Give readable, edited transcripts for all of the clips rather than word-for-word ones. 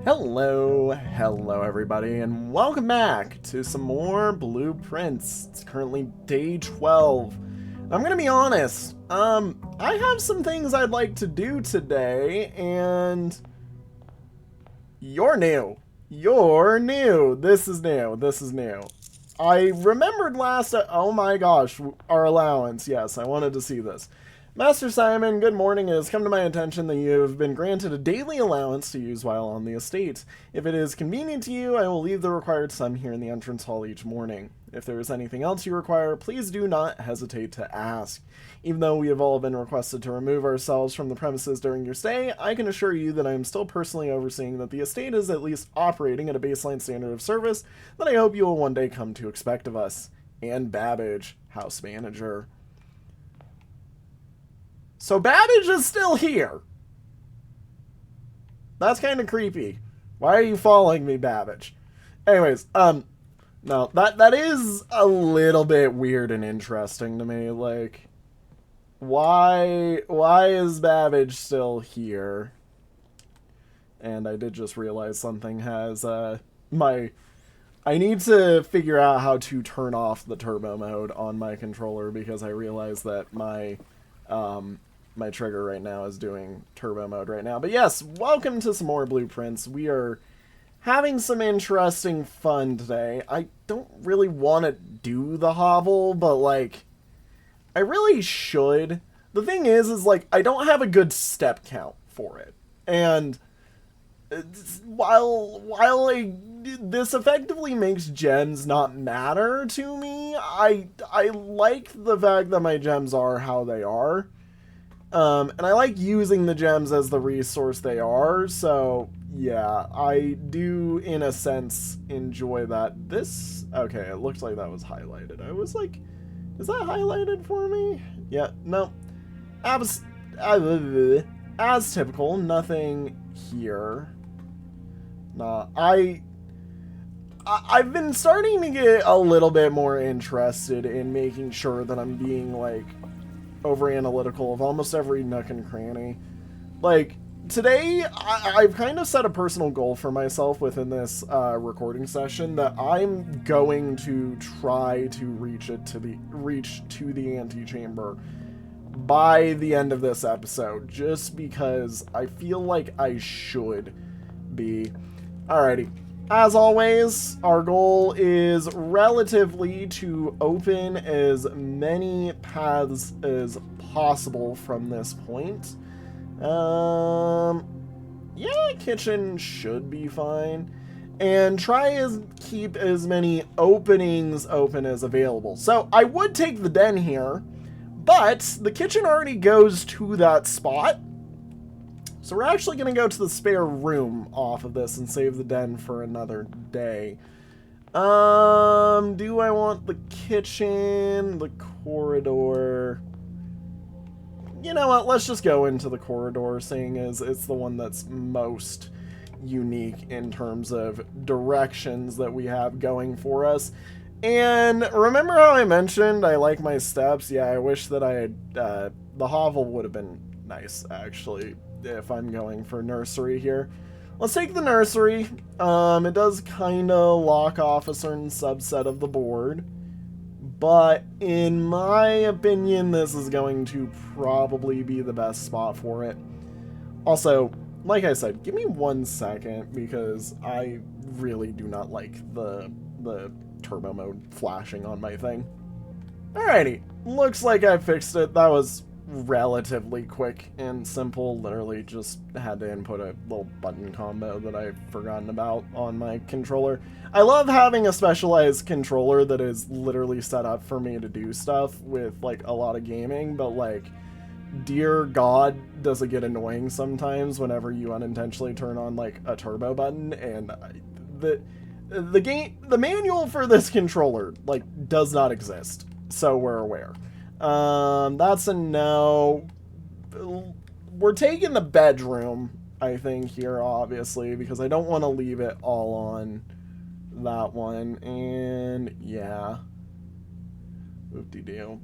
Hello everybody, and welcome back to some more Blueprints. It's currently day 12. I'm gonna be honest, I have some things I'd like to do today, and you're new. You're new. This is new. I remembered last, oh my gosh, our allowance. Yes, I wanted to see this. Master Simon, good morning. It has come to my attention that you have been granted a daily allowance to use while on the estate. If it is convenient to you, I will leave the required sum here in the entrance hall each morning. If there is anything else you require, please do not hesitate to ask. Even though we have all been requested to remove ourselves from the premises during your stay, I can assure you that I am still personally overseeing that the estate is at least operating at a baseline standard of service that I hope you will one day come to expect of us. And Babbage, house manager. So Babbage is still here. That's kind of creepy. Why are you following me, Babbage? Anyways, no, that is a little bit weird and interesting to me. Like, why is Babbage still here? And I did just realize something has I need to figure out how to turn off the turbo mode on my controller because I realized that my trigger right now is doing turbo mode right now. But yes, welcome to some more Blueprints. We are having some interesting fun today. I don't really want to do the hovel, but like, I really should. The thing is like, I don't have a good step count for it. And while this effectively makes gems not matter to me, I like the fact that my gems are how they are. And I like using the gems as the resource they are, so yeah, I do, in a sense, enjoy that. Okay, it looks like that was highlighted. I was like, is that highlighted for me? Yeah, no. As typical, nothing here. Nah, I've been starting to get a little bit more interested in making sure that I'm being, like, over analytical of almost every nook and cranny. Like, today, I've kind of set a personal goal for myself within this recording session that I'm going to try to reach to the antechamber by the end of this episode, just because I feel like I should be. Alrighty. As always, our goal is relatively to open as many paths as possible from this point. Yeah, kitchen should be fine. And try to keep as many openings open as available. So I would take the den here, but the kitchen already goes to that spot. So we're actually going to go to the spare room off of this and save the den for another day. Do I want the kitchen, the corridor? You know what, let's just go into the corridor, seeing as it's the one that's most unique in terms of directions that we have going for us. And remember how I mentioned I like my steps? Yeah, I wish that I had, the hovel would have been nice, actually, if I'm going for nursery here. Let's take the nursery. It does kind of lock off a certain subset of the board, but in my opinion, this is going to probably be the best spot for it. Also, like I said, give me 1 second because I really do not like the turbo mode flashing on my thing. Alrighty, looks like I fixed it. That was relatively quick and simple. Literally just had to input a little button combo that I've forgotten about on my controller. I love having a specialized controller that is literally set up for me to do stuff with like a lot of gaming, but like, dear God, does it get annoying sometimes whenever you unintentionally turn on like a turbo button. And the manual for this controller like does not exist, so we're aware. That's a no. We're taking the bedroom, I think, here, obviously, because I don't want to leave it all on that one. And yeah, whoop-de-doo.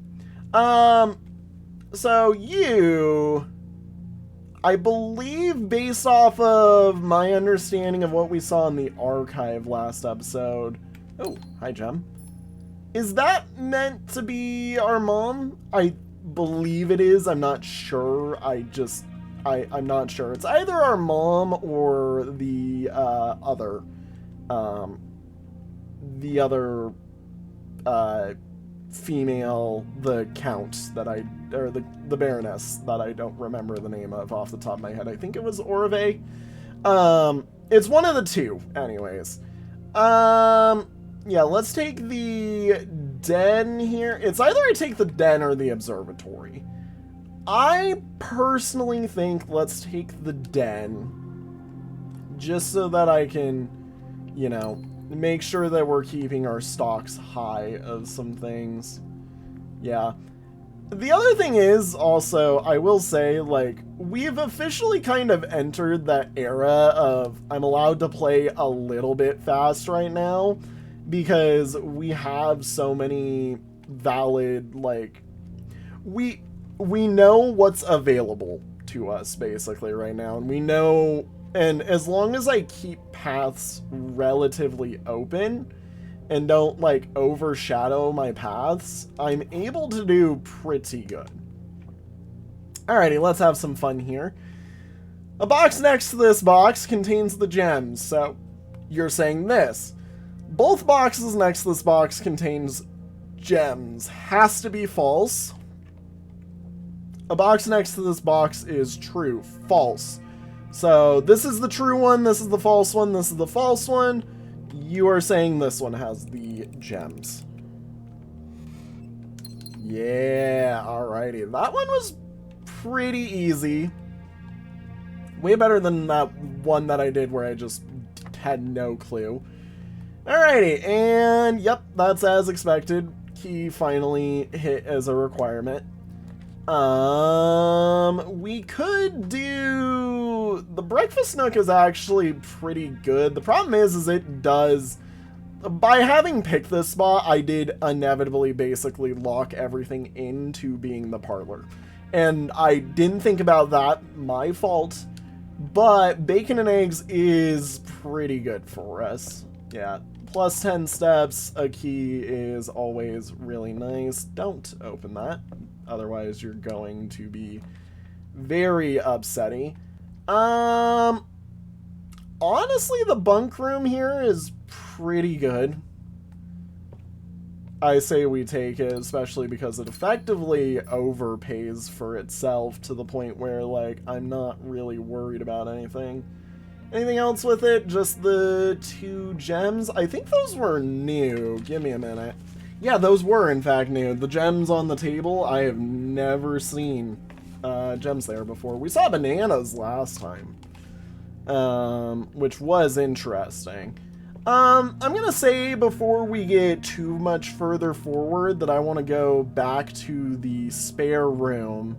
So you, I believe, based off of my understanding of what we saw in the archive last episode... Oh, hi, Gem. Is that meant to be our mom? I believe it is. I'm not sure. I'm not sure. It's either our mom or the other female, the count that or the baroness that I don't remember the name of off the top of my head. I think it was Orve. It's one of the two, anyways. Yeah, let's take the den here. It's either I take the den or the observatory. I personally think let's take the den, just so that I can, you know, make sure that we're keeping our stocks high of some things. Yeah. The other thing is also, I will say, like, we've officially kind of entered that era of I'm allowed to play a little bit fast right now, because we have so many valid, like, we know what's available to us basically right now, and we know, and as long as I keep paths relatively open and don't like overshadow my paths, I'm able to do pretty good. Alrighty, let's have some fun here. A box next to this box contains the gems, so you're saying this. Both boxes next to this box contains gems. Has to be false. A box next to this box is true. False. So this is the true one, this is the false one, this is the false one. You are saying this one has the gems. Yeah, alrighty. That one was pretty easy. Way better than that one that I did where I just had no clue. Alrighty, and yep, that's as expected. Key finally hit as a requirement. We could do... The breakfast nook is actually pretty good. The problem is it does... By having picked this spot, I did inevitably basically lock everything into being the parlor. And I didn't think about that, my fault. But bacon and eggs is pretty good for us. Yeah, plus 10 steps, a key is always really nice. Don't open that. Otherwise, you're going to be very upsetty. Honestly, the bunk room here is pretty good. I say we take it, especially because it effectively overpays for itself to the point where, like, I'm not really worried about anything. Anything else with it? Just the 2 gems? I think those were new. Give me a minute. Yeah, those were, in fact, new. The gems on the table, I have never seen gems there before. We saw bananas last time, which was interesting. I'm going to say, before we get too much further forward, that I want to go back to the spare room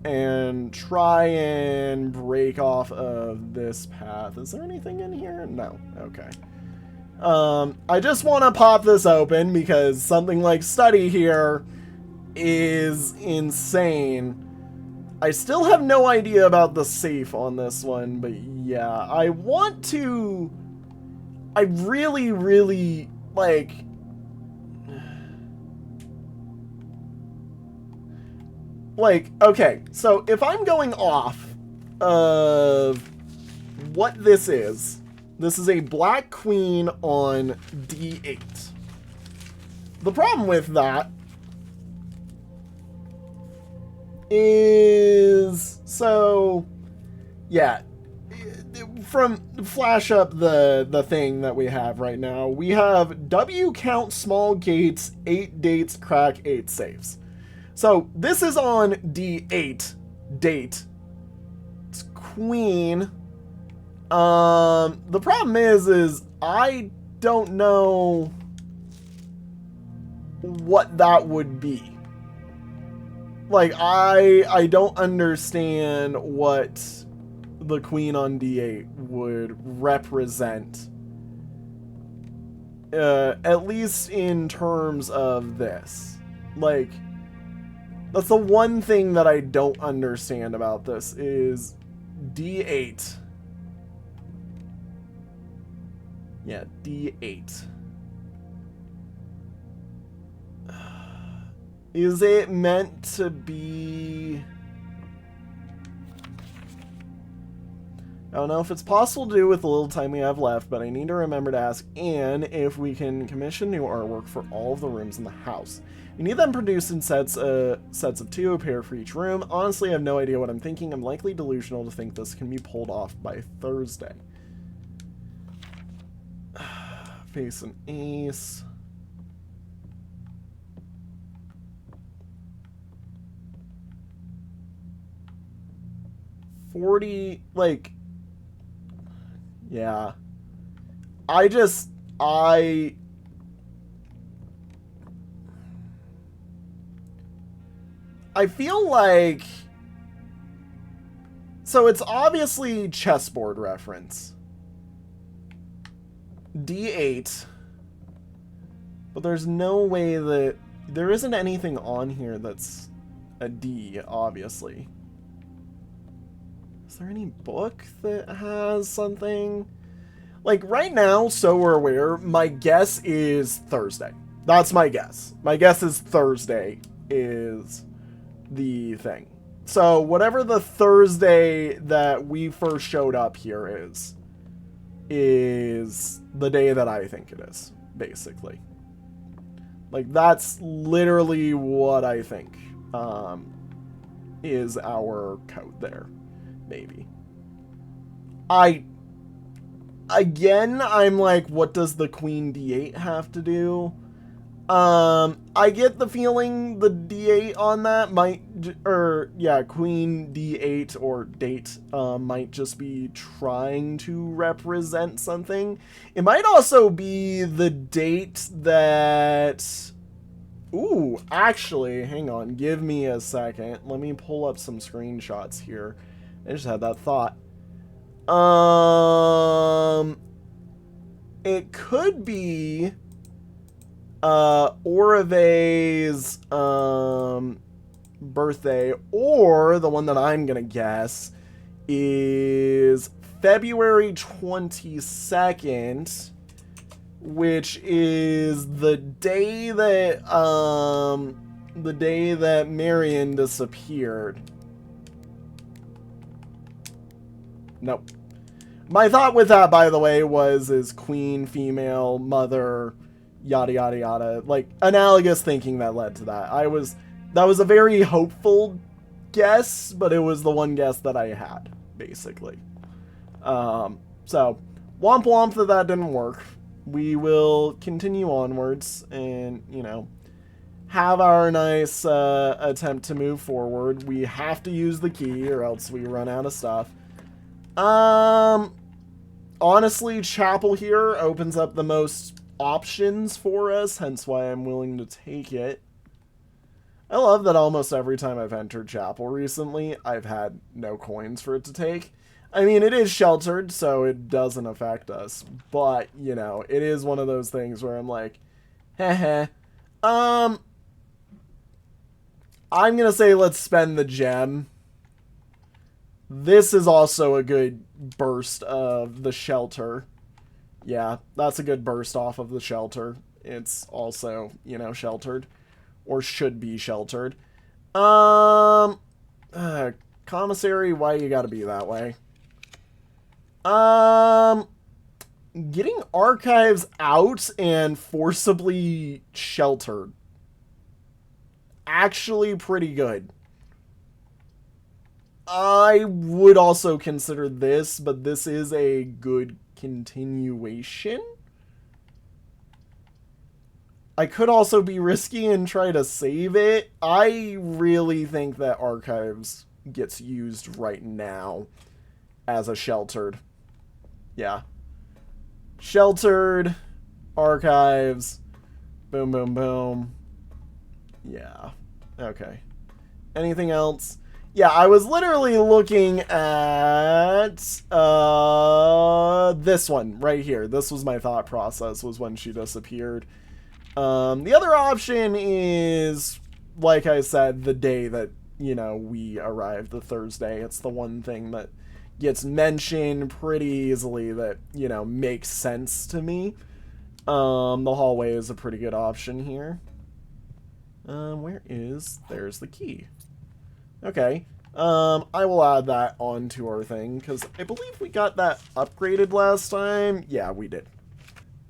and try and break off of this path. Is there anything in here? No. Okay. I just want to pop this open because something like study here is insane. I still have no idea about the safe on this one, but yeah, I want to... I really, really, like... Like, okay, so if I'm going off of what this is a black queen on D8. The problem with that is, so, yeah, from flash up the thing that we have right now, we have W count small gates, 8 dates, crack 8 safes. So this is on D8 date. It's queen. The problem is I don't know what that would be. Like, I don't understand what the queen on D8 would represent. At least in terms of this. Like, That's the one thing that I don't understand about this is D8. Yeah, D8. Is it meant to be... I don't know if it's possible to do with the little time we have left, but I need to remember to ask Anne if we can commission new artwork for all of the rooms in the house. We need them produced in sets of 2, a pair for each room. Honestly, I have no idea what I'm thinking. I'm likely delusional to think this can be pulled off by Thursday. Face an ace. $40, like... Yeah. I feel like... So it's obviously chessboard reference. D8. But there's no way that... There isn't anything on here that's a D, obviously. Is there any book that has something? Like, right now, so we're aware, my guess is Thursday. That's my guess. My guess is Thursday is the thing. So, whatever the Thursday that we first showed up here is the day that I think it is, basically. Like, that's literally what I think is our code there. Maybe. Again, I'm like, what does the Queen D8 have to do? I get the feeling the D8 on that might, or yeah, Queen D8 or date, might just be trying to represent something. It might also be the date that, ooh, actually, hang on, give me a second. Let me pull up some screenshots here. I just had that thought. It could be Orive's birthday, or the one that I'm gonna guess is February 22nd, which is the day that Marion disappeared. Nope. My thought with that, by the way, is queen, female, mother, yada, yada, yada. Like, analogous thinking that led to that. That was a very hopeful guess, but it was the one guess that I had, basically. So, womp womp that didn't work. We will continue onwards and, you know, have our nice attempt to move forward. We have to use the key or else we run out of stuff. Honestly, Chapel here opens up the most options for us, hence why I'm willing to take it. I love that almost every time I've entered Chapel recently, I've had no coins for it to take. I mean, it is sheltered, so it doesn't affect us, but, you know, it is one of those things where I'm like, heh. I'm gonna say let's spend the gem. This is also a good burst of the shelter. Yeah, that's a good burst off of the shelter. It's also, you know, sheltered. Or should be sheltered. Commissary, why you gotta be that way? Getting archives out and forcibly sheltered. Actually pretty good. I would also consider this, but this is a good continuation. I could also be risky and try to save it. I really think that archives gets used right now as a sheltered. Yeah. Sheltered, archives, boom, boom, boom. Yeah. Okay. Anything else? Yeah, I was literally looking at this one right here. This was my thought process, was when she disappeared. The other option is like I said, the day that, you know, we arrived, the Thursday, it's the one thing that gets mentioned pretty easily that, you know, makes sense to me. The hallway is a pretty good option here. There's the key. Okay. I will add that onto our thing, because I believe we got that upgraded last time. Yeah, we did.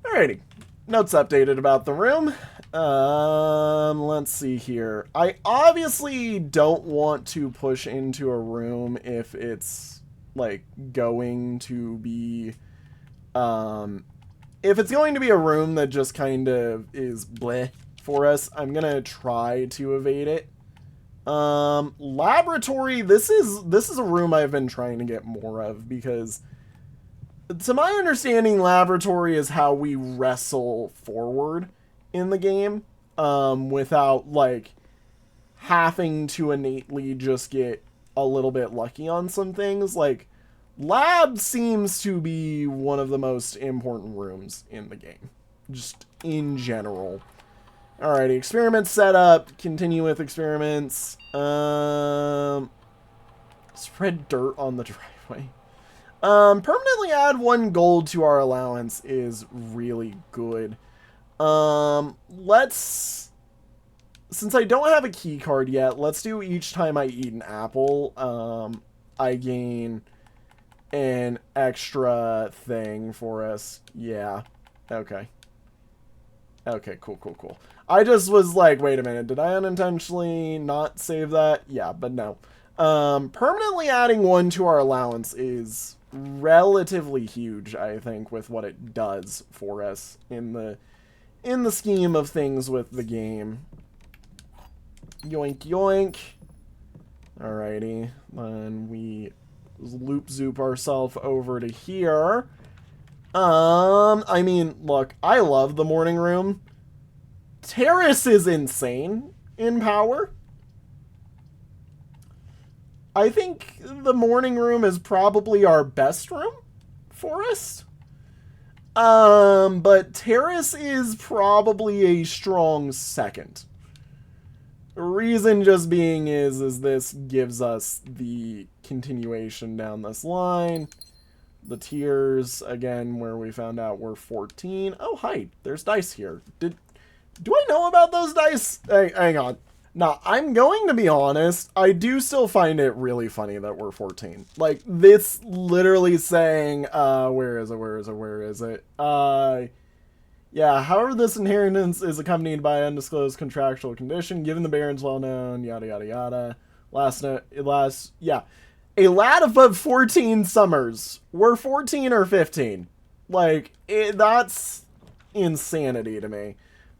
Alrighty. Notes updated about the room. Let's see here. I obviously don't want to push into a room if it's, like, going to be, if it's going to be a room that just kind of is bleh for us, I'm gonna try to evade it. Laboratory, this is a room I've been trying to get more of, because to my understanding, laboratory is how we wrestle forward in the game, without, like, having to innately just get a little bit lucky on some things. Like, lab seems to be one of the most important rooms in the game, just in general. Alrighty, experiment set up. Continue with experiments. Spread dirt on the driveway. Permanently add 1 gold to our allowance is really good. Since I don't have a key card yet, let's do each time I eat an apple, I gain an extra thing for us. Yeah. Okay. Okay, cool. I just was like, wait a minute, did I unintentionally not save that? Yeah, but no. Permanently adding 1 to our allowance is relatively huge, I think, with what it does for us in the scheme of things with the game. Yoink, yoink. Alrighty, then we loop zoop ourselves over to here. I mean, look, I love the morning room. Terrace is insane in power. I think the morning room is probably our best room for us. But Terrace is probably a strong second. Reason just being is this gives us the continuation down this line. The tiers, again, where we found out we're 14. Oh, hi, there's dice here. Do I know about those dice? Hey, hang on. Nah, I'm going to be honest, I do still find it really funny that we're 14. Like, this literally saying, where is it? Yeah, however, this inheritance is accompanied by undisclosed contractual condition, given the Baron's well-known, yada, yada, yada. Yeah. A lad above 14 summers. We're 14 or 15. Like, that's insanity to me.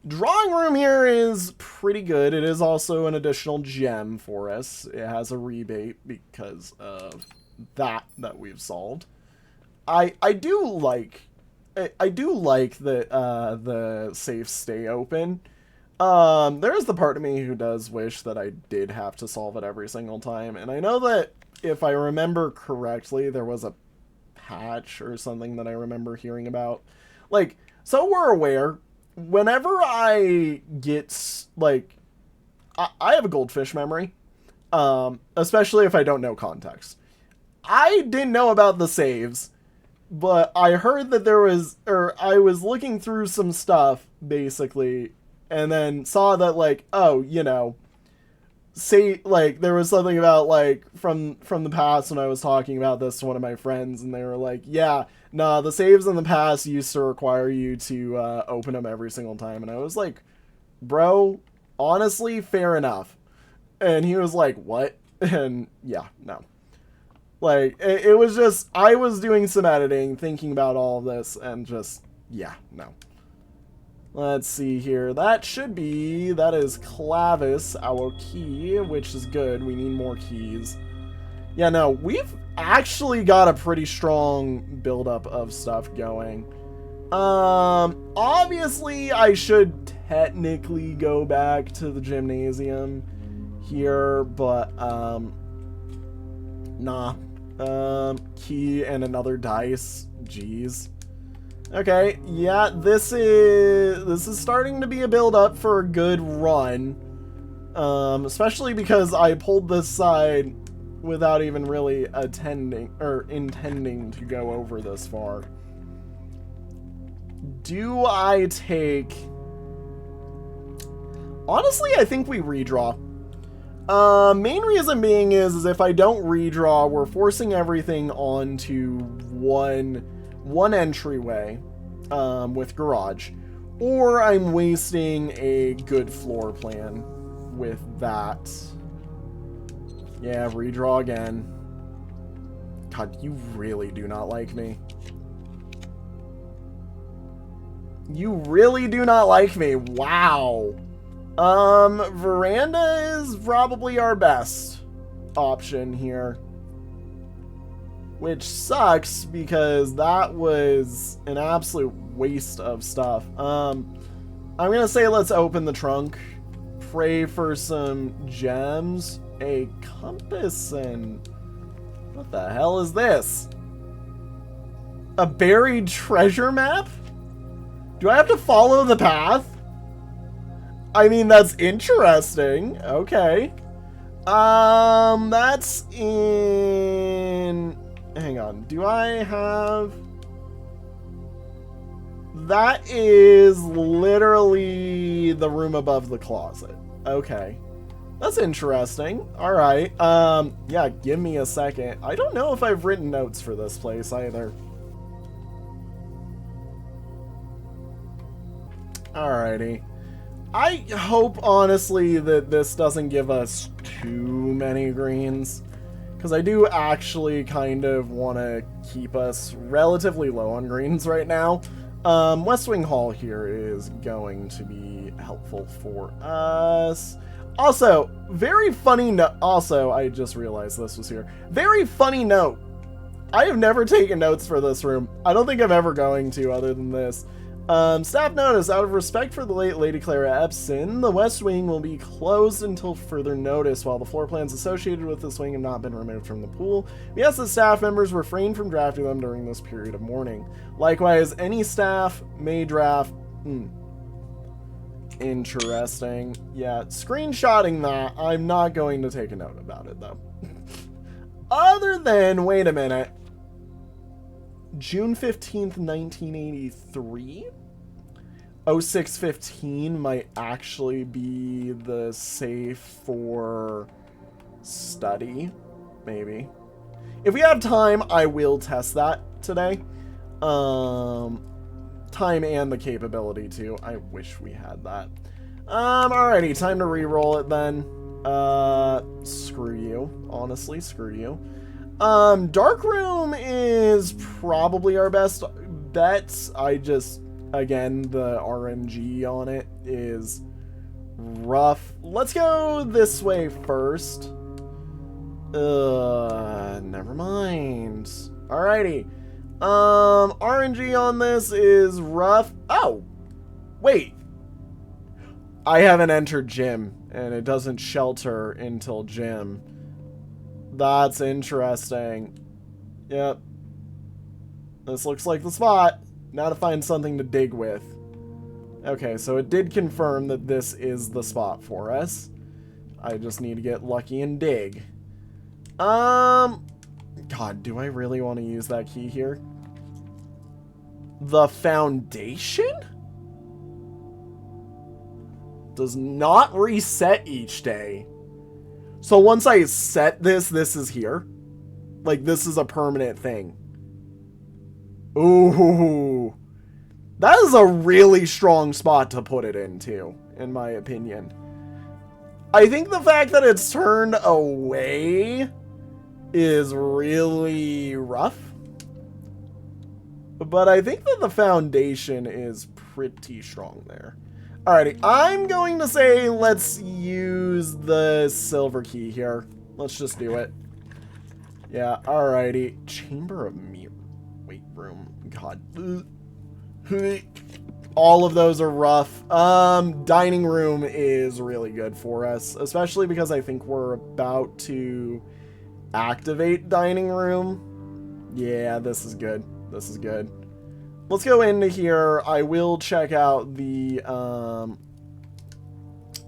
Drawing room here is pretty good. It is also an additional gem for us. It has a rebate because of that we've solved. I do like the safes stay open. There's the part of me who does wish that I did have to solve it every single time, and I know that if I remember correctly, there was a patch or something that I remember hearing about. Like, so we're aware, whenever I get, like, I have a goldfish memory, especially if I don't know context. I didn't know about the saves, but I heard that I was looking through some stuff, basically, and then saw that, like, oh, you know, there was something about, like, from the past when I was talking about this to one of my friends, and they were like, yeah, nah, the saves in the past used to require you to open them every single time, and I was like, bro, honestly, fair enough. And he was like, what? And yeah, no. Like, it was just, I was doing some editing, thinking about all of this, and just, yeah, no. Let's see here. That is Clavis, our key, which is good. We need more keys. Yeah, no, we've actually got a pretty strong buildup of stuff going. Obviously, I should technically go back to the gymnasium here, but, nah. Key and another dice. Jeez. Okay, yeah, this is starting to be a build up for a good run. Especially because I pulled this side without even really intending to go over this far. Do I take... Honestly, I think we redraw. Main reason being is if I don't redraw, we're forcing everything onto one entryway with garage, or I'm wasting a good floor plan with that. Yeah, redraw again. God, you really do not like me. You really do not like me. Wow. Veranda is probably our best option here. Which sucks because that was an absolute waste of stuff. I'm gonna say let's open the trunk. Pray for some gems. A compass and... What the hell is this? A buried treasure map? Do I have to follow the path? I mean, that's interesting. Okay. That's in... Hang on. Do I have... That is literally the room above the closet. Okay. That's interesting. Alright. Yeah, give me a second. I don't know if I've written notes for this place either. Alrighty. I hope, honestly, that this doesn't give us too many greens. Because I do actually kind of want to keep us relatively low on greens right now. West Wing Hall here is going to be helpful for us. Also, very funny note. Also, I just realized this was here. Very funny note. I have never taken notes for this room. I don't think I'm ever going to other than this. Staff notice, out of respect for the late Lady Clara Epson, the West Wing will be closed until further notice while the floor plans associated with this wing have not been removed from the pool. We ask that staff members refrain from drafting them during this period of mourning. Likewise, any staff may draft... Interesting. Yeah, screenshotting that, I'm not going to take a note about it, though. Other than, wait a minute, June 15th, 1983? 0615 might actually be the safe for study, maybe. If we have time, I will test that today. Time and the capability to. I wish we had that. Alrighty, time to re-roll it then. Screw you. Honestly, screw you. Dark Room is probably our best bet. I just, again, the RNG on it is rough. Let's go this way first. Never mind. Alrighty. RNG on this is rough. Oh, wait. I haven't entered gym, and it doesn't shelter until gym. That's interesting. Yep. This looks like the spot. Now to find something to dig with. Okay, so it did confirm that this is the spot for us. I just need to get lucky and dig. God, do I really want to use that key here? The foundation? Does not reset each day. So once I set this, this is here. Like, this is a permanent thing. Ooh. That is a really strong spot to put it into, in my opinion. I think the fact that it's turned away is really rough. But I think that the foundation is pretty strong there. Alrighty, I'm going to say let's use the silver key here. Let's just do it. Yeah, alrighty. Chamber of Mirror. Weight room. God. All of those are rough. Dining room is really good for us, especially because I think we're about to activate dining room. Yeah, this is good. This is good. Let's go into here. I will check out the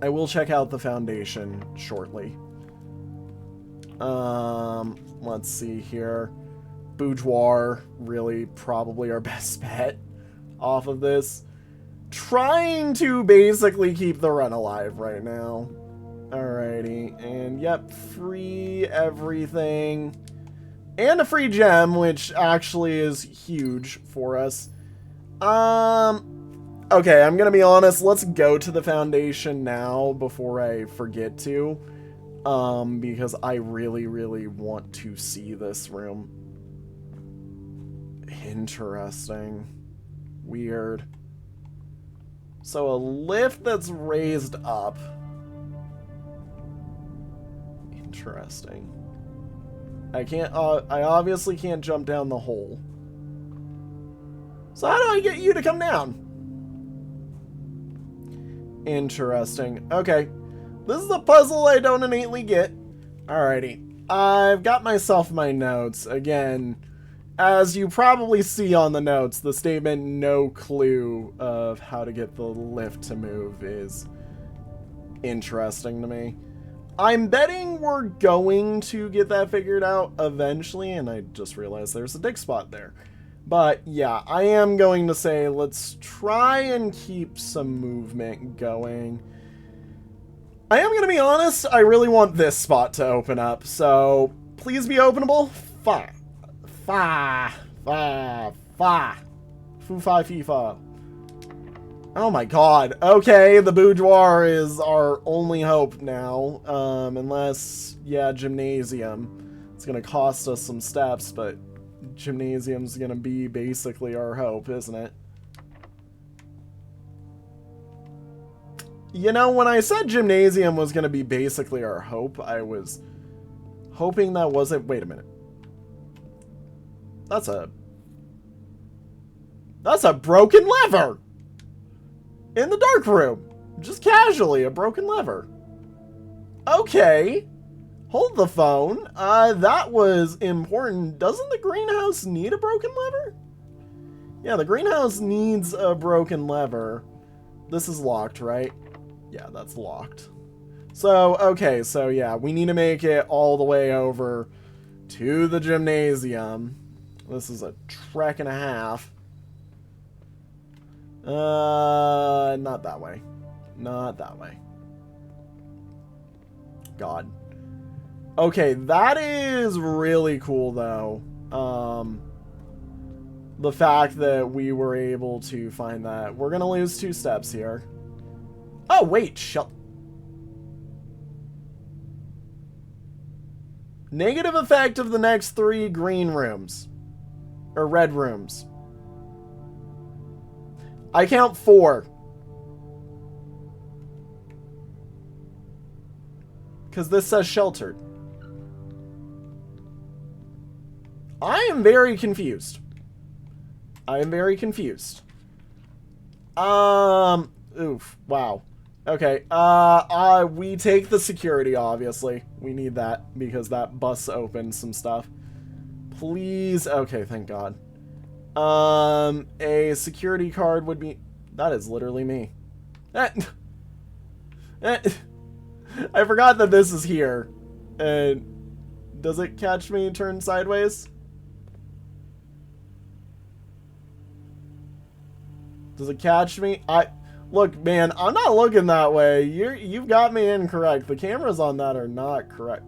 I will check out the foundation shortly. Let's see here. Boudoir, really probably our best bet off of this. Trying to basically keep the run alive right now. Alrighty, and yep, free everything. And a free gem, which actually is huge for us. Okay, I'm gonna be honest, let's go to the foundation now before I forget to. Because I really, really want to see this room. Interesting. Weird. So a lift that's raised up. Interesting. I can't, I obviously can't jump down the hole. So how do I get you to come down? Interesting. Okay. This is a puzzle I don't innately get. Alrighty. I've got myself my notes. Again, as you probably see on the notes, the statement "no clue" of how to get the lift to move is interesting to me. I'm betting we're going to get that figured out eventually, and I just realized there's a dig spot there. But yeah, I am going to say let's try and keep some movement going. I am going to be honest, I really want this spot to open up, so please be openable. Fa. Fa. Fa. Fa. Foo fi fee fa. Oh my god. Okay, the boudoir is our only hope now. Unless, yeah, gymnasium. It's going to cost us some steps, but gymnasium's going to be basically our hope, isn't it? You know, when I said gymnasium was going to be basically our hope, I was hoping that wasn't... Wait a minute. That's a broken lever! In the dark room. Just casually, a broken lever. Okay. Hold the phone. That was important. Doesn't the greenhouse need a broken lever? Yeah, the greenhouse needs a broken lever. This is locked, right? Yeah, that's locked. So, okay, so yeah, we need to make it all the way over to the gymnasium. This is a trek and a half. Not that way. Not that way. God. Okay, that is really cool, though. The fact that we were able to find that. We're gonna lose 2 steps here. Oh, wait, negative effect of the next 3 green rooms. Or red rooms. I count 4. Because this says sheltered. I am very confused. I am very confused. Oof. Wow. Okay. We take the security, obviously. We need that because that bus opened some stuff. Please. Okay, thank God. A security card would be... That is literally me. I forgot that this is here. And does it catch me turn sideways? Does it catch me? Look, man, I'm not looking that way. You've got me incorrect. The cameras on that are not correct.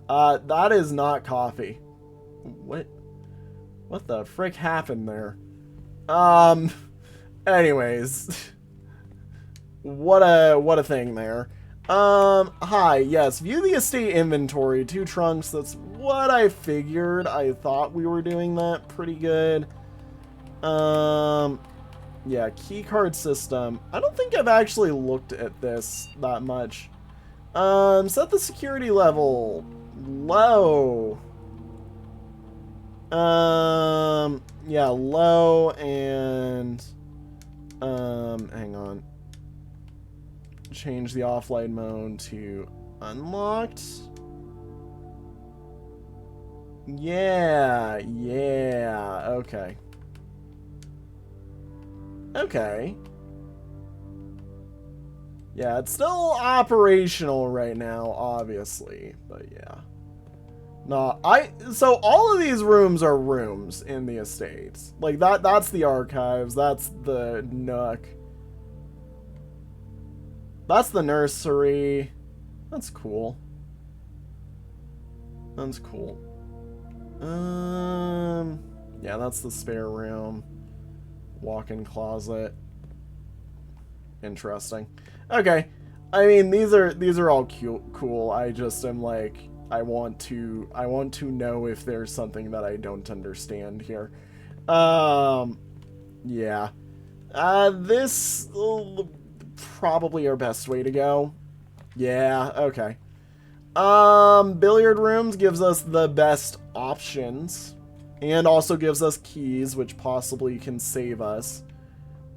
That is not coffee. What the frick happened there? Anyways. What a thing there. Hi, yes, view the estate inventory, 2 trunks, that's what I figured. I thought we were doing that pretty good. Yeah, keycard system. I don't think I've actually looked at this that much. Set the security level low. Yeah, low and, hang on. Change the offline mode to unlocked. Yeah, okay. Okay. Yeah, it's still operational right now, obviously. But yeah. No, so all of these rooms are rooms in the estates. Like that's the archives, that's the nook. That's the nursery. That's cool. That's cool. Yeah, that's the spare room. Walk-in closet. Interesting. Okay. I mean, these are all cute, cool. I just am like, I want to know if there's something that I don't understand here. Yeah. This probably our best way to go. Yeah, okay. Billiard rooms gives us the best options and also gives us keys, which possibly can save us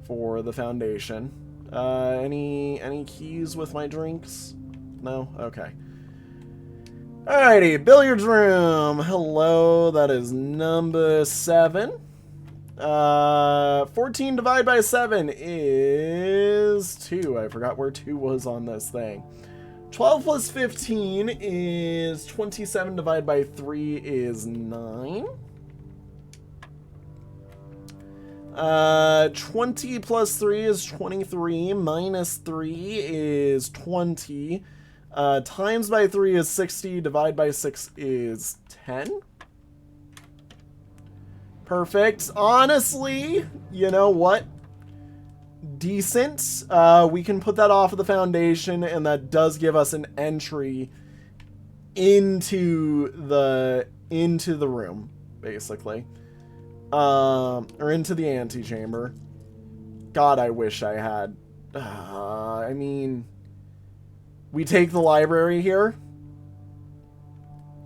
for the foundation. Any keys with my drinks? No? Okay. Alrighty, billiards room. Hello, that is number 7. 14 divided by 7 is 2. I forgot where 2 was on this thing. 12 plus 15 is 27 divided by 3 is 9. 20 plus 3 is 23. Minus 3 is 20. Times by 3 is 60. Divide by 6 is 10. Perfect. Honestly, you know what? Decent. We can put that off of the foundation, and that does give us an entry into the room, basically. Or into the antechamber. God, I wish I had. I mean, we take the library here.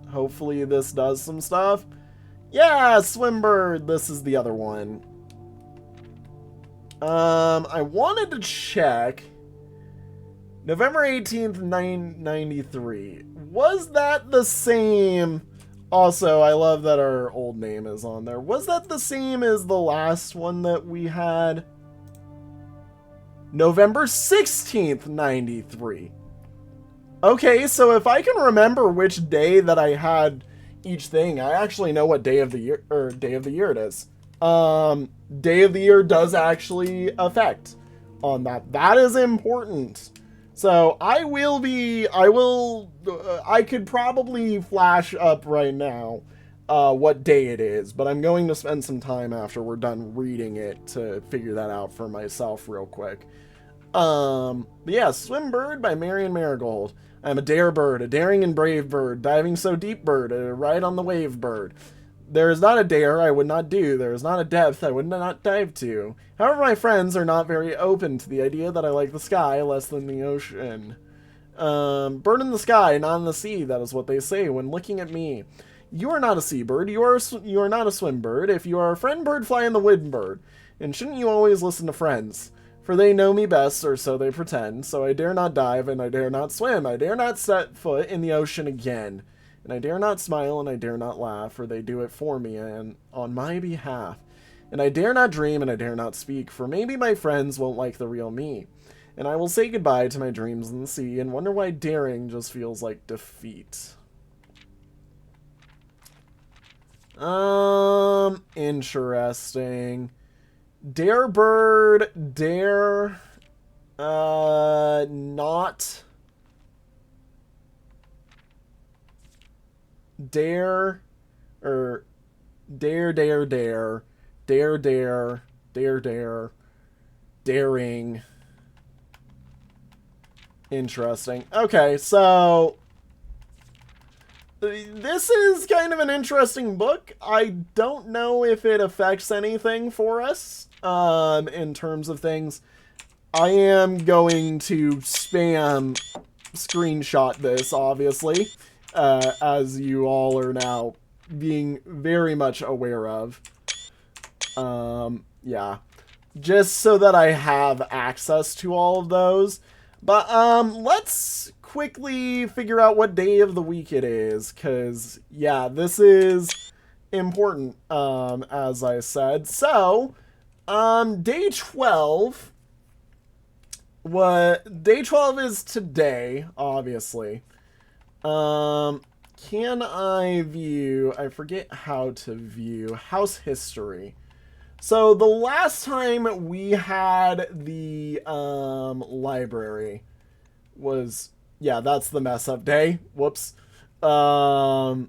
Hopefully this does some stuff. Yeah, Swimbird. This is the other one. I wanted to check. November 18th, 993. Was that the same? Also, I love that our old name is on there. Was that the same as the last one that we had? November 16th, 93. Okay, so if I can remember which day that I had each thing, I actually know what day of the year it is. Day of the year does actually affect on that. That is important. So I could probably flash up right now what day it is, but I'm going to spend some time after we're done reading it to figure that out for myself real quick. But yeah, Swimbird by Marion Marigold. I'm a dare bird, a daring and brave bird, diving so deep bird, a ride on the wave bird. There is not a dare I would not do, there is not a depth I would not dive to. However, my friends are not very open to the idea that I like the sky less than the ocean. Bird in the sky, not in the sea, that is what they say when looking at me. You are not a seabird, you are not a swim bird. If you are a friend bird, fly in the wind bird. And shouldn't you always listen to friends? For they know me best, or so they pretend, so I dare not dive, and I dare not swim. I dare not set foot in the ocean again. And I dare not smile, and I dare not laugh, for they do it for me, and on my behalf. And I dare not dream, and I dare not speak, for maybe my friends won't like the real me. And I will say goodbye to my dreams in the sea, and wonder why daring just feels like defeat. Interesting. Dare bird, dare, not, dare, or dare, daring. Interesting. Okay, so this is kind of an interesting book. I don't know if it affects anything for us. In terms of things, I am going to spam screenshot this, obviously, as you all are now being very much aware of. Yeah, just so that I have access to all of those. But, let's quickly figure out what day of the week it is, because, yeah, this is important, as I said. So, day 12, what day 12 is today, obviously. Can I view, I forget how to view house history. So the last time we had the library was, yeah, that's the mess up day. Whoops. I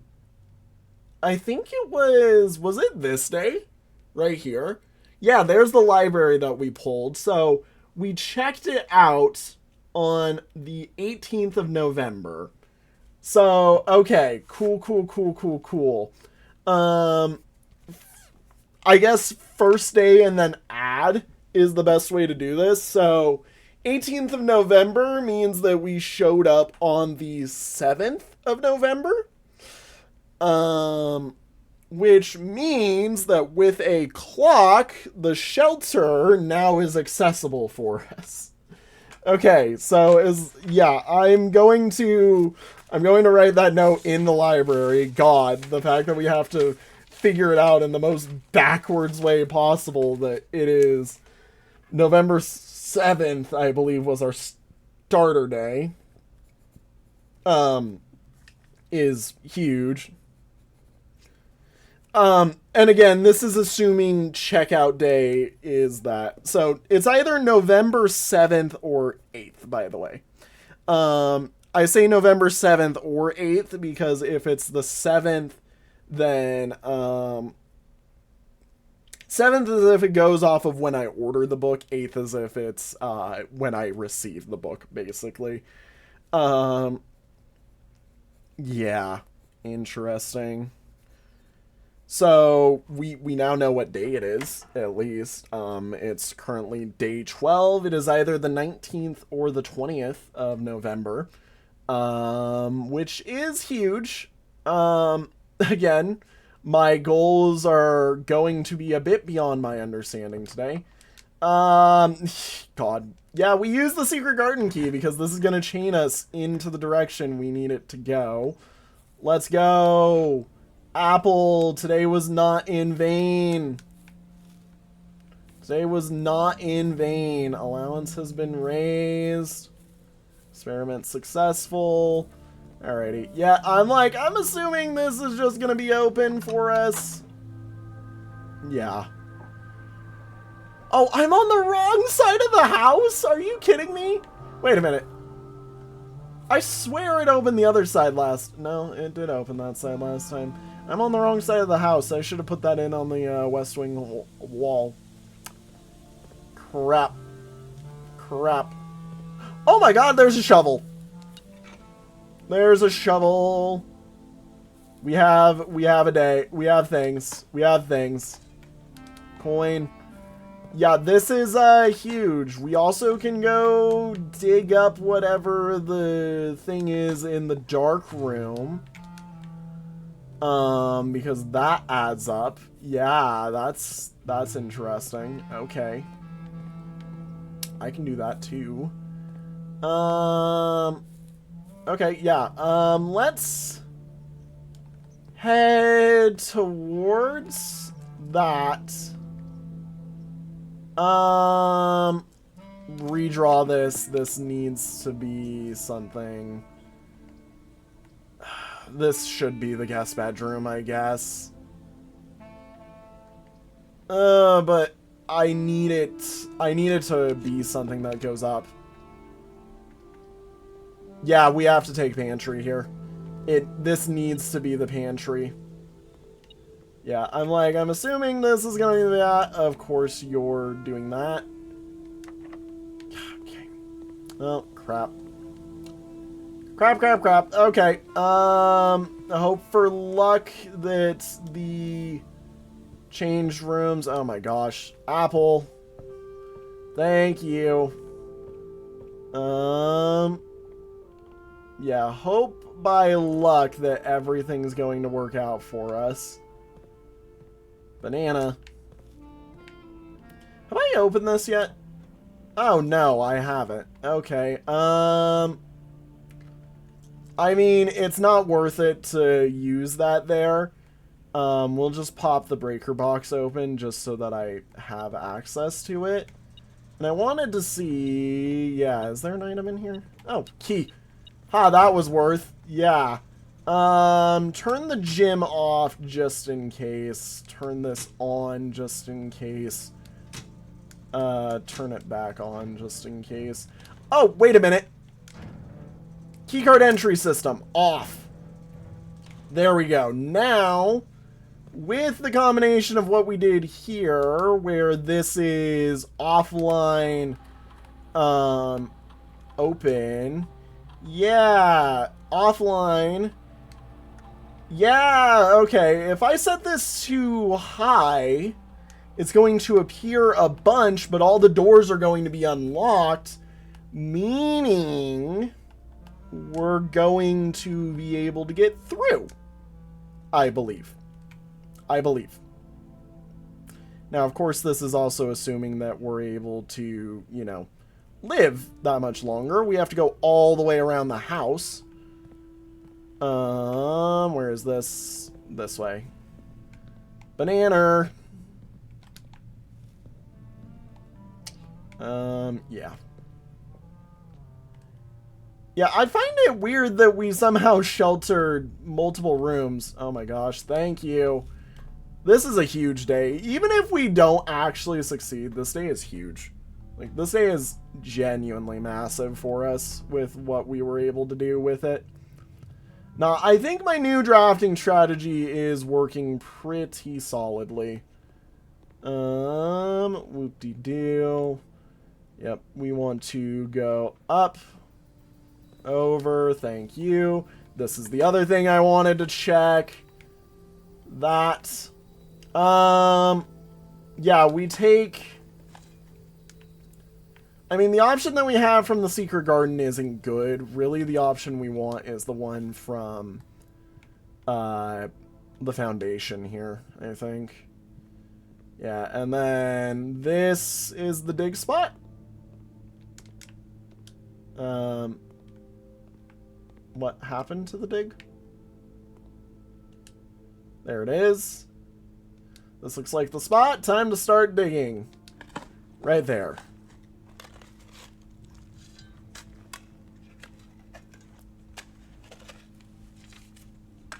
think it was it this day? Right here? Yeah, there's the library that we pulled. So we checked it out on the 18th of November. So, okay, cool. Um, I guess first day and then add is the best way to do this. So, 18th of November means that we showed up on the 7th of November. Which means that with a clock, the shelter now is accessible for us. Okay, so I'm going to write that note in the library. God, the fact that we have to figure it out in the most backwards way possible, that it is November 7th, I believe, was our starter day. Is huge. And again, this is assuming checkout day is that. So it's either November 7th or 8th, by the way. I say November 7th or 8th because if it's the 7th, then 7th is if it goes off of when I order the book. 8th is if it's when I receive the book, basically. Yeah, interesting. So we now know what day it is, at least. It's currently day 12. It is either the 19th or the 20th of November, which is huge. Again, my goals are going to be a bit beyond my understanding today. God. Yeah, we use the secret garden key because this is going to chain us into the direction we need it to go. Let's go. Apple, today was not in vain. Today was not in vain. Allowance has been raised. Experiment successful. Alrighty. Yeah, I'm assuming this is just gonna be open for us. Yeah. Oh, I'm on the wrong side of the house? Are you kidding me? Wait a minute. I swear it opened the other side last... No, it did open that side last time. I'm on the wrong side of the house. I should have put that in on the west wing wall. Crap. Oh my god, there's a shovel. There's a shovel. We have a day. We have things. Coin. Yeah, this is huge. We also can go dig up whatever the thing is in the dark room. Because that adds up. Yeah, that's interesting. Okay. I can do that too. Okay, yeah. Let's head towards that. Redraw this. This needs to be something. This should be the guest bedroom, I guess. But I need it to be something that goes up. Yeah, we have to take pantry here. This needs to be the pantry. Yeah, I'm assuming this is gonna be that. Of course you're doing that. Okay. Oh, crap. Crap. Okay. I hope for luck that the changed rooms... Oh my gosh. Apple. Thank you. Yeah, hope by luck that everything's going to work out for us. Banana. Have I opened this yet? Oh no, I haven't. Okay. I mean, it's not worth it to use that there. We'll just pop the breaker box open just so that I have access to it. And I wanted to see... Yeah, is there an item in here? Oh, key. Ha, that was worth. Yeah. Turn the gym off just in case. Turn this on just in case. Turn it back on just in case. Oh, wait a minute. Keycard entry system off. There we go. Now, with the combination of what we did here, where this is offline, open. Yeah, offline. Yeah, okay. If I set this to high, it's going to appear a bunch, but all the doors are going to be unlocked, meaning we're going to be able to get through. I believe. Now, of course, this is also assuming that we're able to, you know, live that much longer. We have to go all the way around the house. Where is this? This way. Banana. Yeah. Yeah, I find it weird that we somehow sheltered multiple rooms. Oh my gosh, thank you. This is a huge day. Even if we don't actually succeed, this day is huge. Like, this day is genuinely massive for us with what we were able to do with it. Now, I think my new drafting strategy is working pretty solidly. Whoop-de-doo. Yep, we want to go up. Over, thank you. This is the other thing I wanted to check. That. Yeah, we take... I mean, the option that we have from the Secret Garden isn't good. Really, the option we want is the one from the Foundation here, I think. Yeah, and then this is the dig spot. What happened to the dig? There it is. This looks like the spot. Time to start digging. Right there.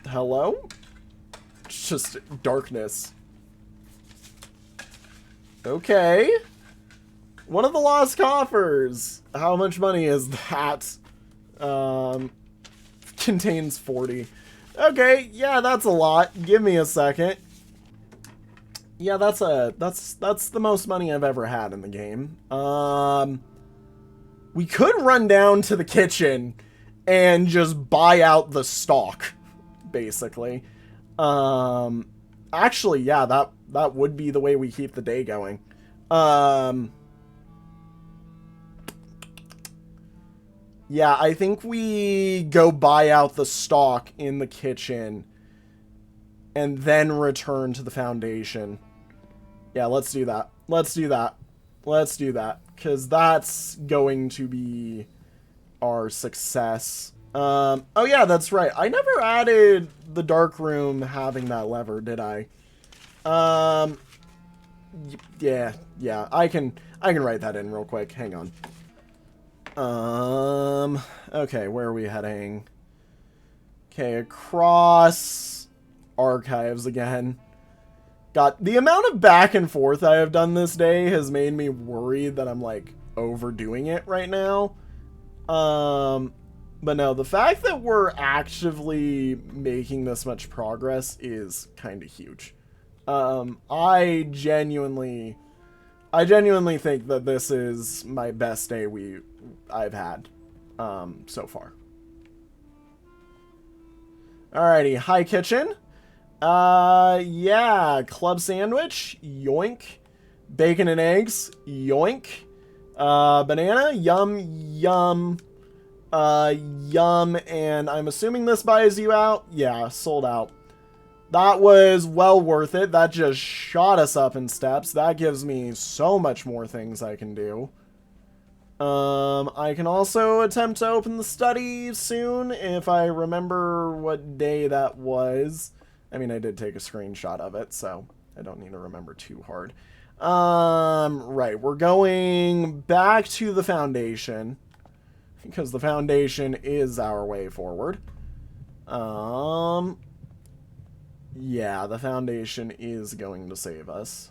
Hello? It's just darkness. Okay. One of the lost coffers. How much money is that? Contains 40. Okay, yeah, that's a lot. Give me a second. Yeah, that's the most money I've ever had in the game. We could run down to the kitchen and just buy out the stock, basically. Actually, yeah, that would be the way we keep the day going. Yeah, I think we go buy out the stock in the kitchen and then return to the Foundation. Yeah, let's do that. Let's do that. Let's do that. Because that's going to be our success. Oh yeah, that's right. I never added the dark room having that lever, did I? Yeah, I can write that in real quick. Hang on. Okay, where are we heading? Okay, across archives again. God, the amount of back and forth I have done this day has made me worried that I'm, like, overdoing it right now. But no, the fact that we're actively making this much progress is kind of huge. I genuinely think that this is my best day I've had so far. Alrighty, hi kitchen. Yeah, club sandwich, yoink. Bacon and eggs, yoink. Banana, yum, yum. Yum, and I'm assuming this buys you out. Yeah, sold out. That was well worth it. That just shot us up in steps. That gives me so much more things I can do. I can also attempt to open the study soon if I remember what day that was. I mean, I did take a screenshot of it, so I don't need to remember too hard. Right. We're going back to the foundation. Because the foundation is our way forward. Yeah, the foundation is going to save us.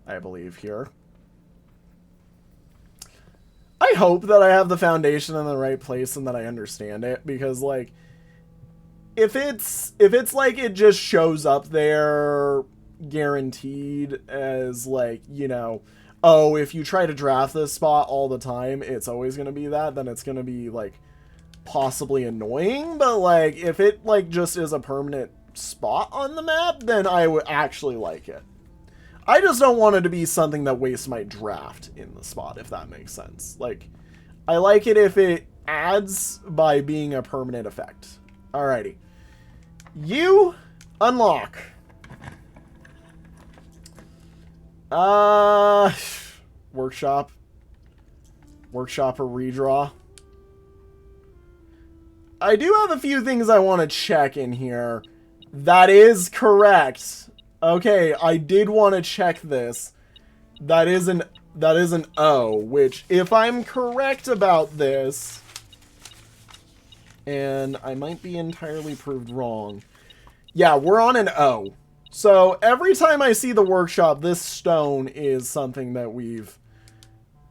I believe here. I hope that I have the foundation in the right place and that I understand it. Because, like, if it's like it just shows up there guaranteed as, like, you know, oh, if you try to draft this spot all the time, it's always going to be that, then it's going to be, like, possibly annoying. But, like, if it, like, just is a permanent spot on the map, then I would actually like it. I just don't want it to be something that wastes my draft in the spot, if that makes sense. Like, I like it if it adds by being a permanent effect. Alrighty. You unlock. Workshop. Workshop or redraw. I do have a few things I want to check in here. That is correct. Okay, I did want to check this. That is an O, which, if I'm correct about this, and I might be entirely proved wrong. Yeah, we're on an O. So every time I see the workshop, this stone is something that we've...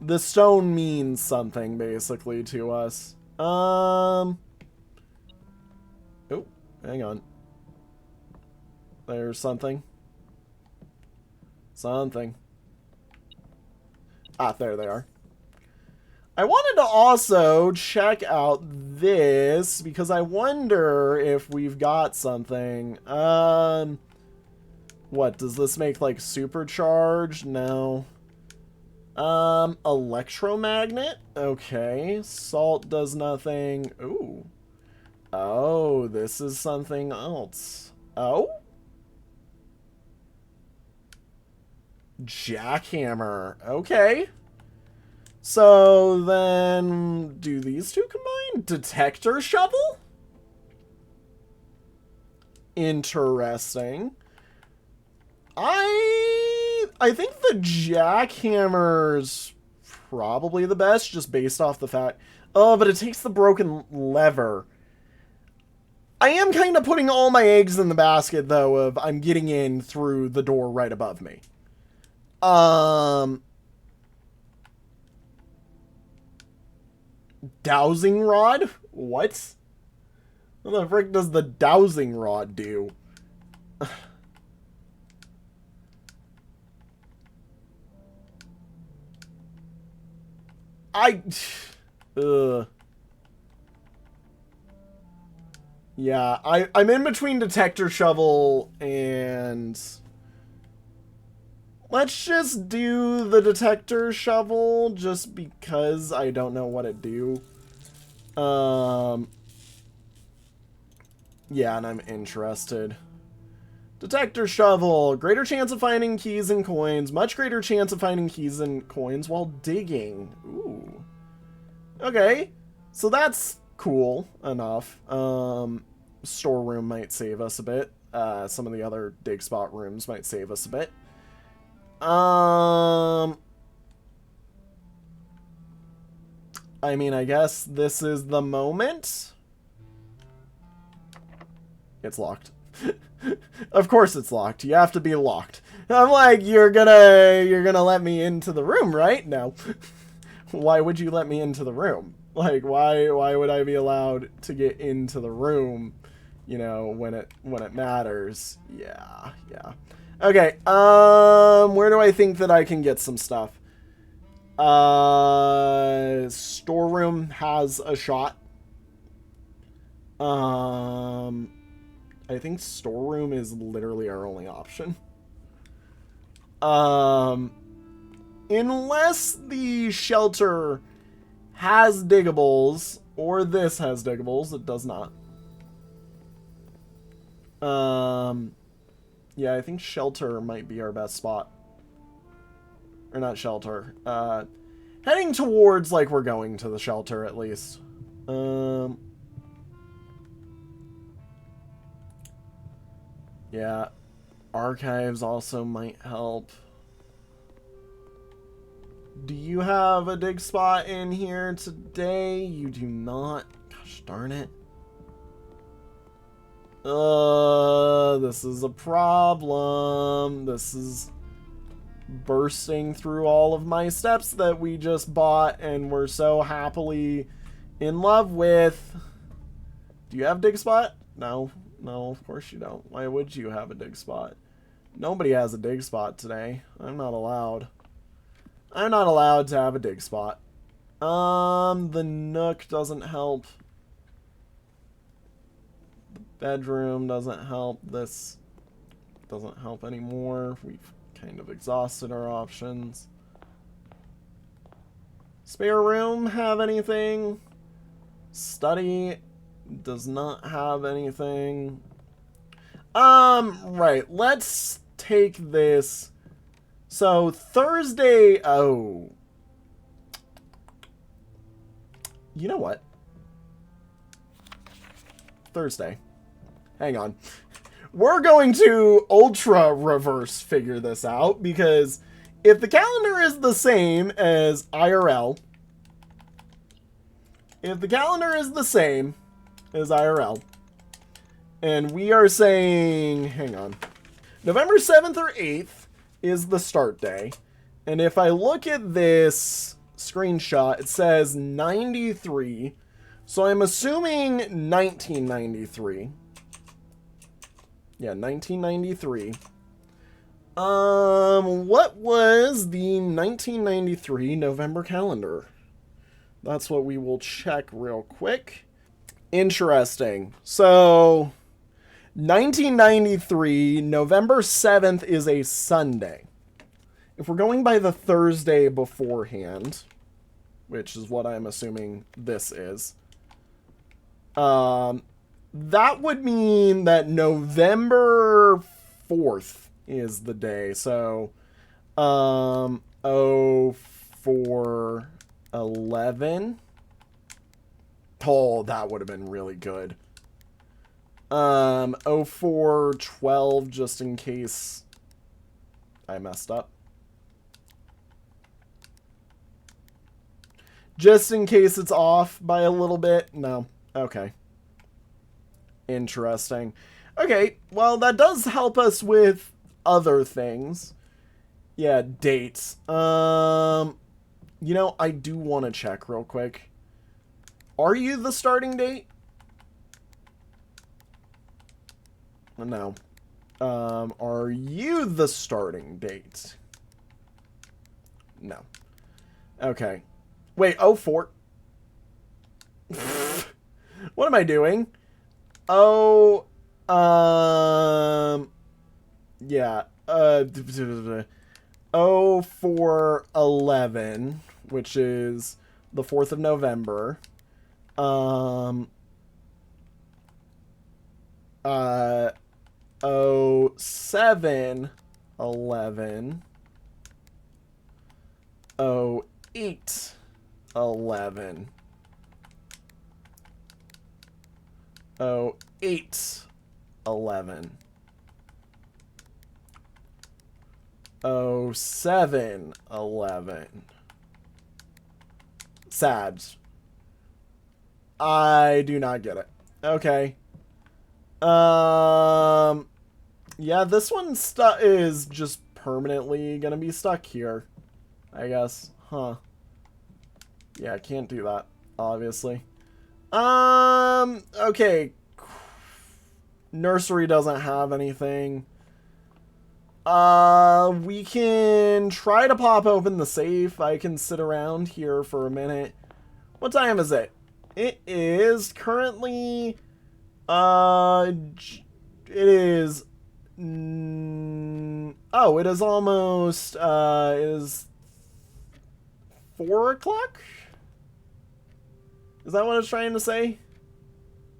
The stone means something, basically, to us. Oh, hang on. There's something. Something. Ah, there they are. I wanted to also check out this, because I wonder if we've got something. What, does this make, like, supercharged? No. Electromagnet? Okay. Salt does nothing. Ooh. Oh, this is something else. Oh? Jackhammer. Okay. So then, do these two combine? Detector shovel? Interesting. I think the jackhammer's probably the best, just based off the fact... Oh, but it takes the broken lever. I am kind of putting all my eggs in the basket, though, of I'm getting in through the door right above me. Dowsing rod? What? What the frick does the dowsing rod do? Yeah, I'm in between detector shovel and... Let's just do the detector shovel, just because I don't know what it do. Yeah, and I'm interested. Detector shovel. Greater chance of finding keys and coins. Much greater chance of finding keys and coins while digging. Ooh. Okay. So that's cool enough. Storeroom might save us a bit. Some of the other dig spot rooms might save us a bit. I mean, I guess this is the moment. It's locked. Of course it's locked. You have to be locked. I'm like, you're gonna let me into the room, right? No. Why would you let me into the room? Like, why would I be allowed to get into the room, you know, when it matters? Yeah. Okay, where do I think that I can get some stuff? Storeroom has a shot. I think storeroom is literally our only option. Unless the shelter has diggables, or this has diggables, it does not. Yeah, I think shelter might be our best spot. Or not shelter. Heading towards, like, we're going to the shelter, at least. Yeah. Archives also might help. Do you have a dig spot in here today? You do not. Gosh darn it. This is a problem. This is bursting through all of my steps that we just bought and we're so happily in love with. Do you have a dig spot? No. No, of course you don't. Why would you have a dig spot? Nobody has a dig spot today. I'm not allowed. I'm not allowed to have a dig spot. The nook doesn't help. The bedroom doesn't help. This doesn't help anymore. We've kind of exhausted our options. Spare room have anything? Study does not have anything. Right. Let's take this. So Thursday, oh. You know what? Thursday. Hang on. We're going to ultra reverse figure this out because if the calendar is the same as IRL, and we are saying, hang on, November 7th or 8th is the start day. And if I look at this screenshot, it says 93. So I'm assuming 1993. Yeah, 1993. What was the 1993 November calendar? That's what we will check real quick. Interesting. So 1993, November 7th is a Sunday. If we're going by the Thursday beforehand, which is what I'm assuming this is, that would mean that November 4th is the day. So, 0411. Oh, that would have been really good. 0412, just in case I messed up. Just in case it's off by a little bit. No. Okay. Interesting. Okay, well, that does help us with other things. Yeah, dates. You know, I do want to check real quick. Are you the starting date? No. Are you the starting date? No. Okay. Wait, 04. What am I doing? Oh, yeah. 0411, which is the 4th of November. 0711. 0811. 0811. 0711. Sabs. I do not get it. Okay. Yeah, this one is just permanently gonna be stuck here, I guess. Huh. Yeah, I can't do that, obviously. Okay. Nursery doesn't have anything. We can try to pop open the safe. I can sit around here for a minute. What time is it? It is currently, it is, oh, it is almost, it is 4 o'clock? Is that what it's trying to say?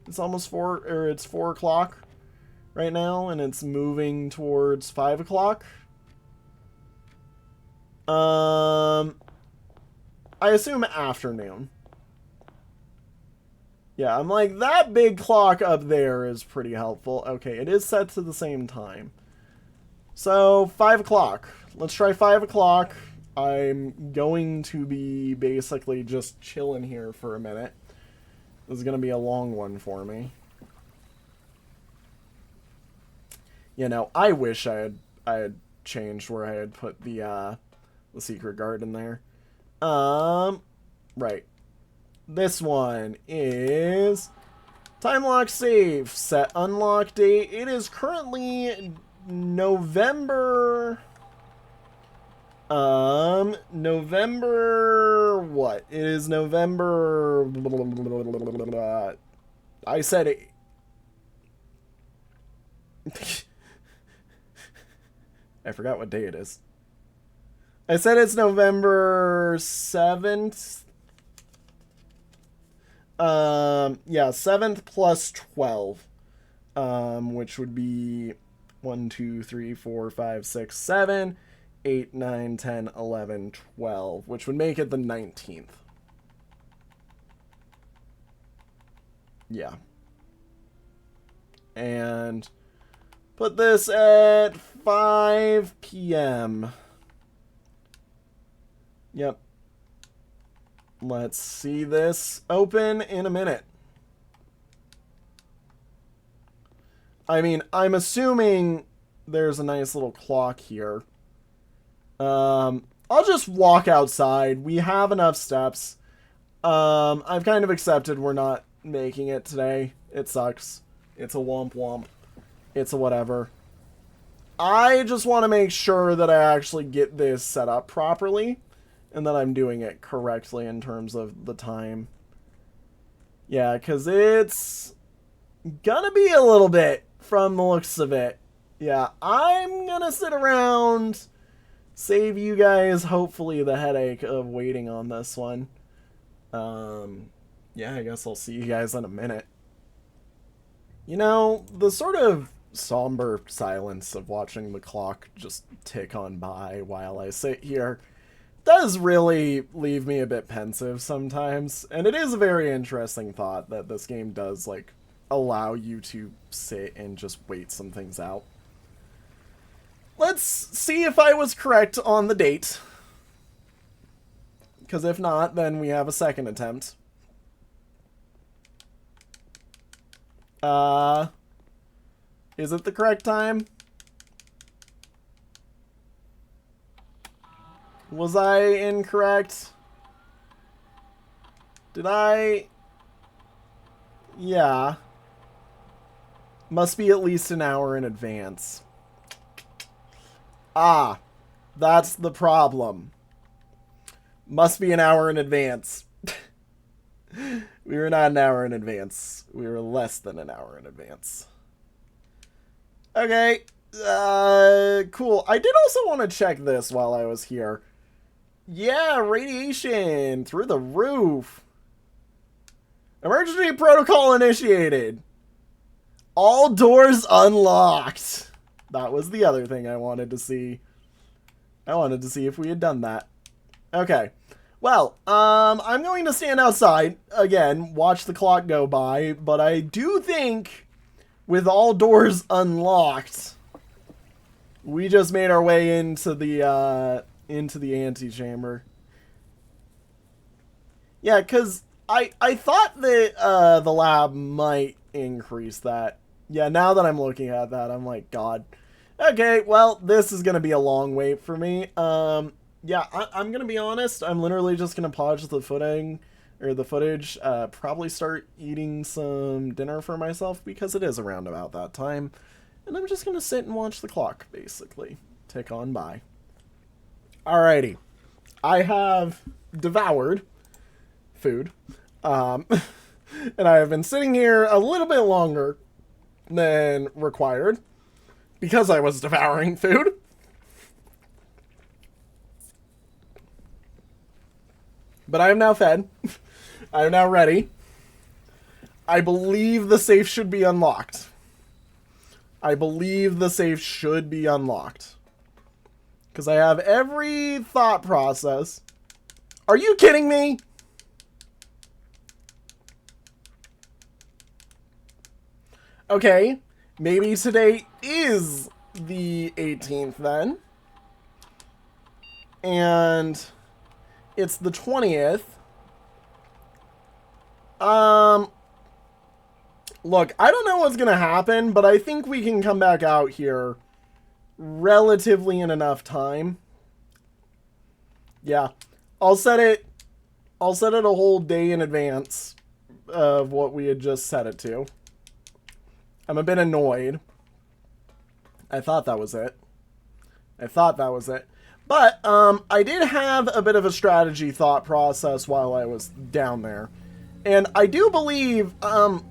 It's almost 4, or it's 4 o'clock right now, and it's moving towards 5 o'clock. I assume afternoon. Yeah, I'm like, that big clock up there is pretty helpful. Okay, it is set to the same time. So, 5 o'clock. Let's try 5 o'clock. I'm going to be basically just chilling here for a minute. This is going to be a long one for me. You know, I wish I had changed where I had put the secret garden there. Right. This one is time lock save, set unlock date. It is currently November. November what? It is November. I said it. I forgot what day it is. I said it's November 7th. Yeah, 7th plus 12. Which would be 1, 2, 3, 4, 5, 6, 7, 8, 9, 10, 11, 12, which would make it the 19th. Yeah. And put this at 5 p.m. Yep. Let's see this open in a minute. I mean, I'm assuming there's a nice little clock here. I'll just walk outside. We have enough steps. I've kind of accepted we're not making it today. It sucks. It's a womp womp. It's a whatever. I just want to make sure that I actually get this set up properly and that I'm doing it correctly in terms of the time. Yeah, because it's gonna be a little bit from the looks of it. Yeah, I'm gonna sit around, save you guys hopefully the headache of waiting on this one. Yeah, I guess I'll see you guys in a minute. You know, the sort of somber silence of watching the clock just tick on by while I sit here does really leave me a bit pensive sometimes. And it is a very interesting thought that this game does, like, allow you to sit and just wait some things out. Let's see if I was correct on the date. Because if not, then we have a second attempt. Is it the correct time? Was I incorrect? Did I? Yeah. Must be at least an hour in advance. Ah, that's the problem. Must be an hour in advance. We were not an hour in advance. We were less than an hour in advance. Okay. Cool. I did also want to check this while I was here. Yeah, radiation through the roof. Emergency protocol initiated. All doors unlocked. That was the other thing I wanted to see. I wanted to see if we had done that. Okay. Well, I'm going to stand outside, again, watch the clock go by, but I do think with all doors unlocked, we just made our way into the antechamber. Yeah, because I thought that the lab might increase that. Yeah, now that I'm looking at that, I'm like, God. Okay, well, this is going to be a long wait for me. Yeah, I'm going to be honest. I'm literally just going to pause the footage, probably start eating some dinner for myself because it is around about that time. And I'm just going to sit and watch the clock, basically, tick on by. Alrighty. I have devoured food. And I have been sitting here a little bit longer than required because I was devouring food. But I am now fed. I am now ready. I believe the safe should be unlocked. I believe the safe should be unlocked. Because I have every thought process. Are you kidding me? Okay, maybe today is the 18th then. and it's the 20th. Look, I don't know what's going to happen, but I think we can come back out here relatively in enough time. Yeah. I'll set it a whole day in advance of what we had just set it to. I'm a bit annoyed. I thought that was it. But I did have a bit of a strategy thought process while I was down there. And I do believe, I'm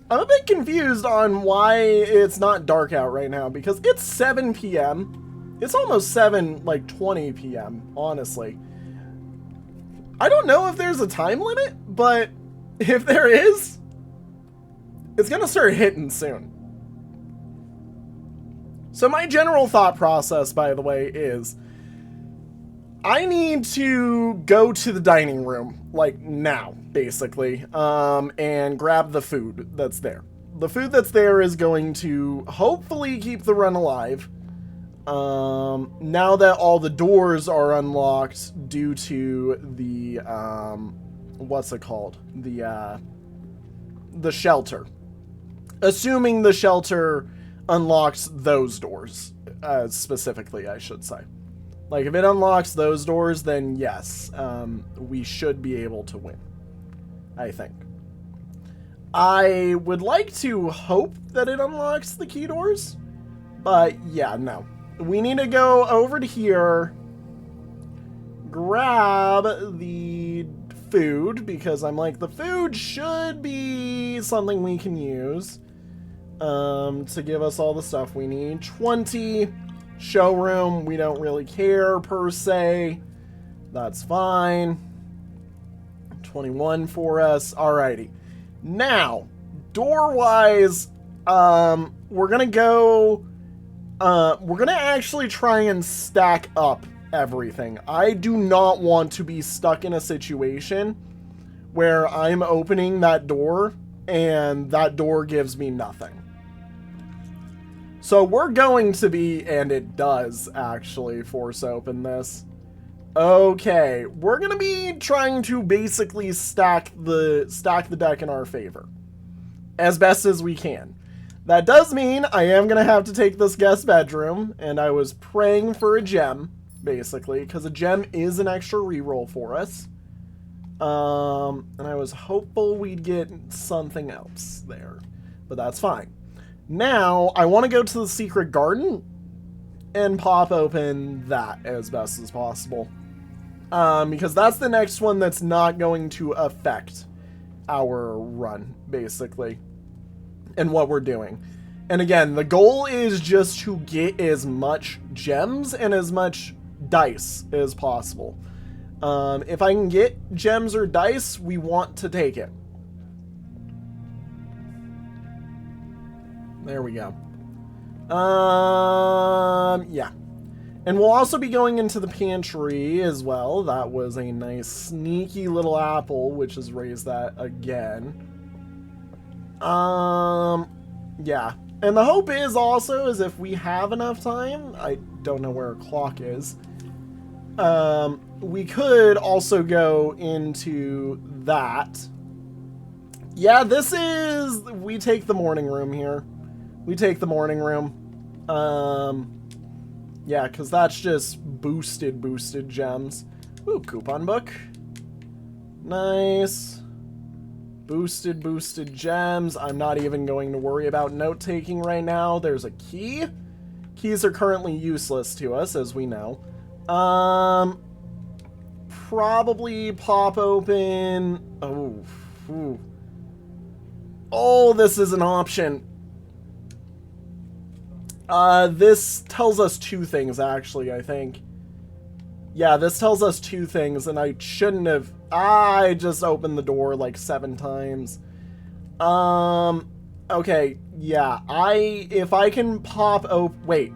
a bit confused on why it's not dark out right now, because it's 7 p.m. It's almost 20 p.m., honestly. I don't know if there's a time limit, but if there is, it's going to start hitting soon. So my general thought process, by the way, is I need to go to the dining room, like now, basically, and grab the food that's there. The food that's there is going to hopefully keep the run alive. Now that all the doors are unlocked due to the, what's it called? The shelter. Assuming the shelter unlocks those doors, specifically, I should say. Like, if it unlocks those doors, then yes, we should be able to win, I think. I would like to hope that it unlocks the key doors, but yeah, no. We need to go over to here, grab the food, because I'm like, the food should be something we can use to give us all the stuff we need. 20 showroom, we don't really care per se. That's fine. 21 for us. Alrighty. Now, door-wise, we're gonna go... we're gonna actually try and stack up everything. I do not want to be stuck in a situation where I'm opening that door and that door gives me nothing. So we're going to be, and it does actually force open this. Okay, we're gonna be trying to basically stack the deck in our favor as best as we can. That does mean I am going to have to take this guest bedroom, and I was praying for a gem, basically, because a gem is an extra reroll for us. And I was hopeful we'd get something else there, but that's fine. Now, I want to go to the secret garden and pop open that as best as possible. Because that's the next one that's not going to affect our run, basically. And what we're doing. And again, the goal is just to get as much gems and as much dice as possible. If I can get gems or dice, we want to take it. There we go. Yeah. And we'll also be going into the pantry as well. That was a nice sneaky little apple, which has raised that again. Yeah. And the hope is also is if we have enough time, I don't know where our clock is, we could also go into that. Yeah, this is, we take the morning room here. We take the morning room. Yeah, because that's just boosted gems. Ooh, coupon book. Nice. Boosted gems. I'm not even going to worry about note-taking right now. There's a key. Keys are currently useless to us, as we know. Probably pop open... Oh, ooh. Oh, this is an option. This tells us two things, actually, I think. Yeah, this tells us two things, and I shouldn't have... I just opened the door like 7 times. Okay, yeah, if I can pop open... Wait,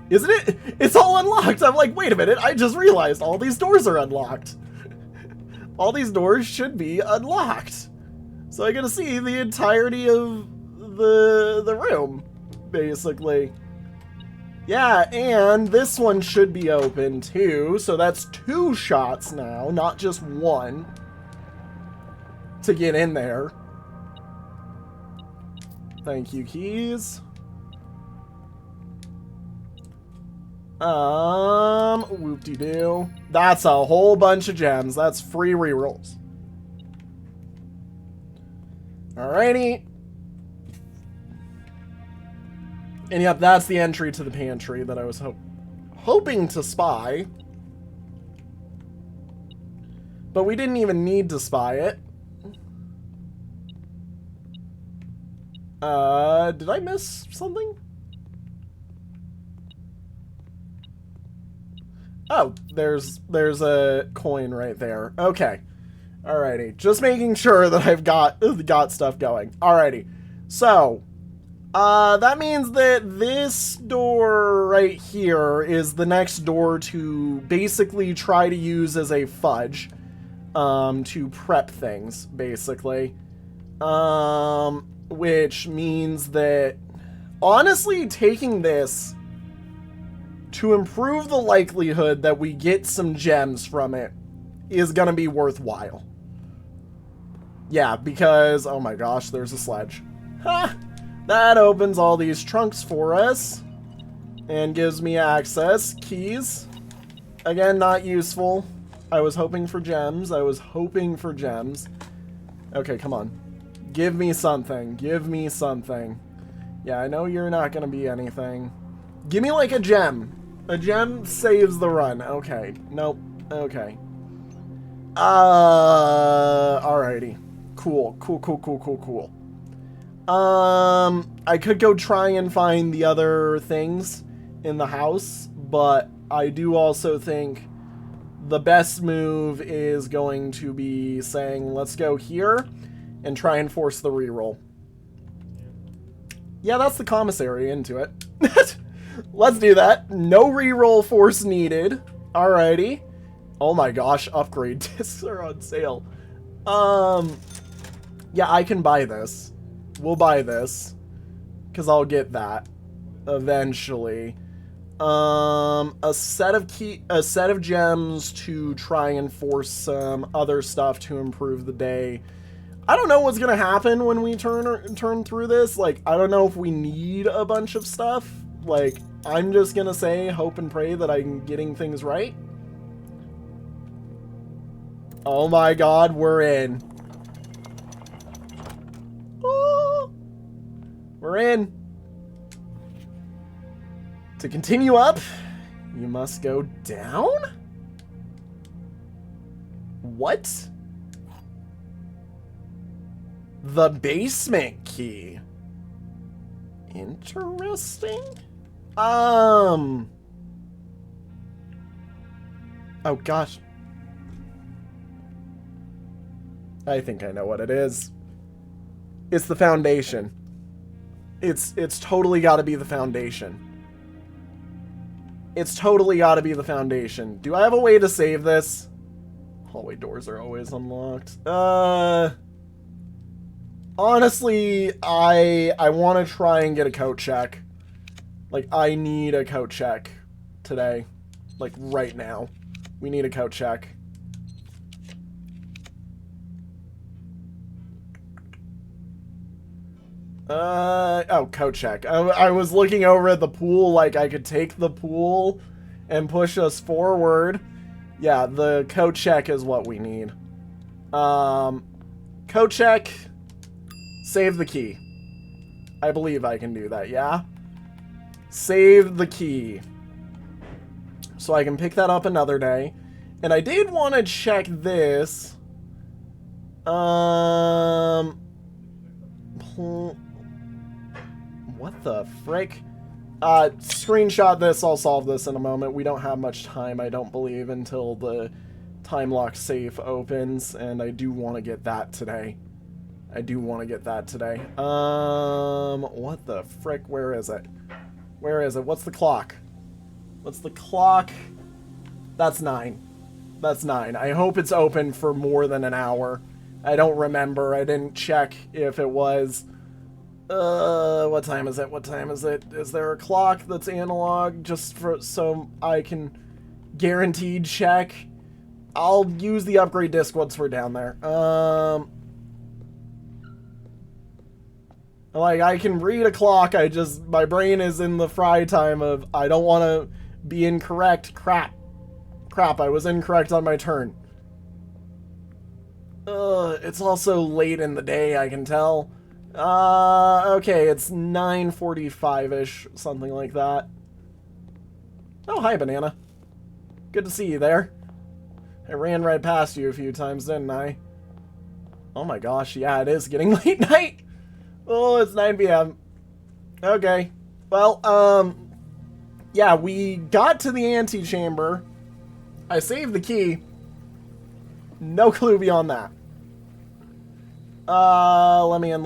isn't it? It's all unlocked! I'm like, wait a minute, I just realized all these doors are unlocked. All these doors should be unlocked. So I get to see the entirety of the room, basically. Yeah, and this one should be open too, so that's 2 shots now, not just 1 to get in there. Thank you, keys. Whoop-de-doo. That's a whole bunch of gems. That's free rerolls. Alrighty. And yep, that's the entry to the pantry that I was hoping to spy. But we didn't even need to spy it. Did I miss something? Oh, there's a coin right there. Okay. Alrighty. Just making sure that I've got stuff going. Alrighty. So, that means that this door right here is the next door to basically try to use as a fudge, to prep things, basically. Which means that, honestly, taking this to improve the likelihood that we get some gems from it is gonna be worthwhile. Yeah, because, oh my gosh, there's a sledge. Ha! That opens all these trunks for us and gives me access. Keys. Again, not useful. I was hoping for gems. Okay, come on. Give me something. Give me something. Yeah, I know you're not gonna be anything. Give me like a gem. A gem saves the run. Okay. Nope. Okay. Alrighty. Cool. I could go try and find the other things in the house, but I do also think the best move is going to be saying, let's go here and try and force the reroll. Yeah, that's the commissary into it. Let's do that. No reroll force needed. Alrighty. Oh my gosh, upgrade discs are on sale. Yeah, I can buy this. We'll buy this, because I'll get that eventually. A set of gems to try and force some other stuff to improve the day. I don't know what's gonna happen when we turn through this. Like, I don't know if we need a bunch of stuff. Like, I'm just gonna say, hope and pray that I'm getting things right. Oh my god, we're in. Oh, we're in. To continue up, you must go down? What? The basement key. Interesting. Oh gosh. I think I know what it is. It's the foundation. It's totally got to be the foundation. It's totally got to be the foundation. Do I have a way to save this? Hallway doors are always unlocked. Honestly, I want to try and get a coat check. Like, I need a coat check today. Like, right now. We need a coat check. Oh, coat check. I was looking over at the pool, like I could take the pool and push us forward. Yeah, the coat check is what we need. Coat check. Save the key. I believe I can do that, yeah? Save the key. So I can pick that up another day. And I did want to check this. What the frick? Screenshot this. I'll solve this in a moment. We don't have much time, I don't believe, until the time lock safe opens. And I do want to get that today. What the frick? Where is it? What's the clock? That's 9. I hope it's open for more than an hour. I don't remember. I didn't check if it was. What time is it? What time is it? Is there a clock that's analog just for so I can guaranteed check? I'll use the upgrade disc once we're down there. Like, I can read a clock, my brain is in the fry time of, I don't want to be incorrect. Crap, I was incorrect on my turn. It's also late in the day, I can tell. Okay, it's 9:45-ish, something like that. Oh, hi, Banana. Good to see you there. I ran right past you a few times, didn't I? Oh my gosh, yeah, it is getting late night. Oh, it's 9 p.m. Okay. Well, yeah, we got to the antechamber. I saved the key. No clue beyond that. Let me in.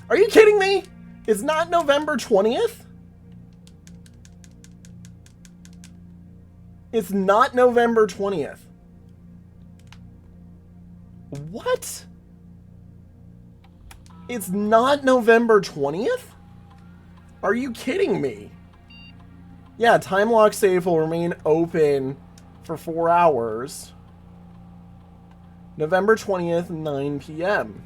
Are you kidding me? It's not November 20th? It's not November 20th. What? It's not November 20th? Are you kidding me? Yeah, time lock safe will remain open for 4 hours. November 20th, 9 p.m.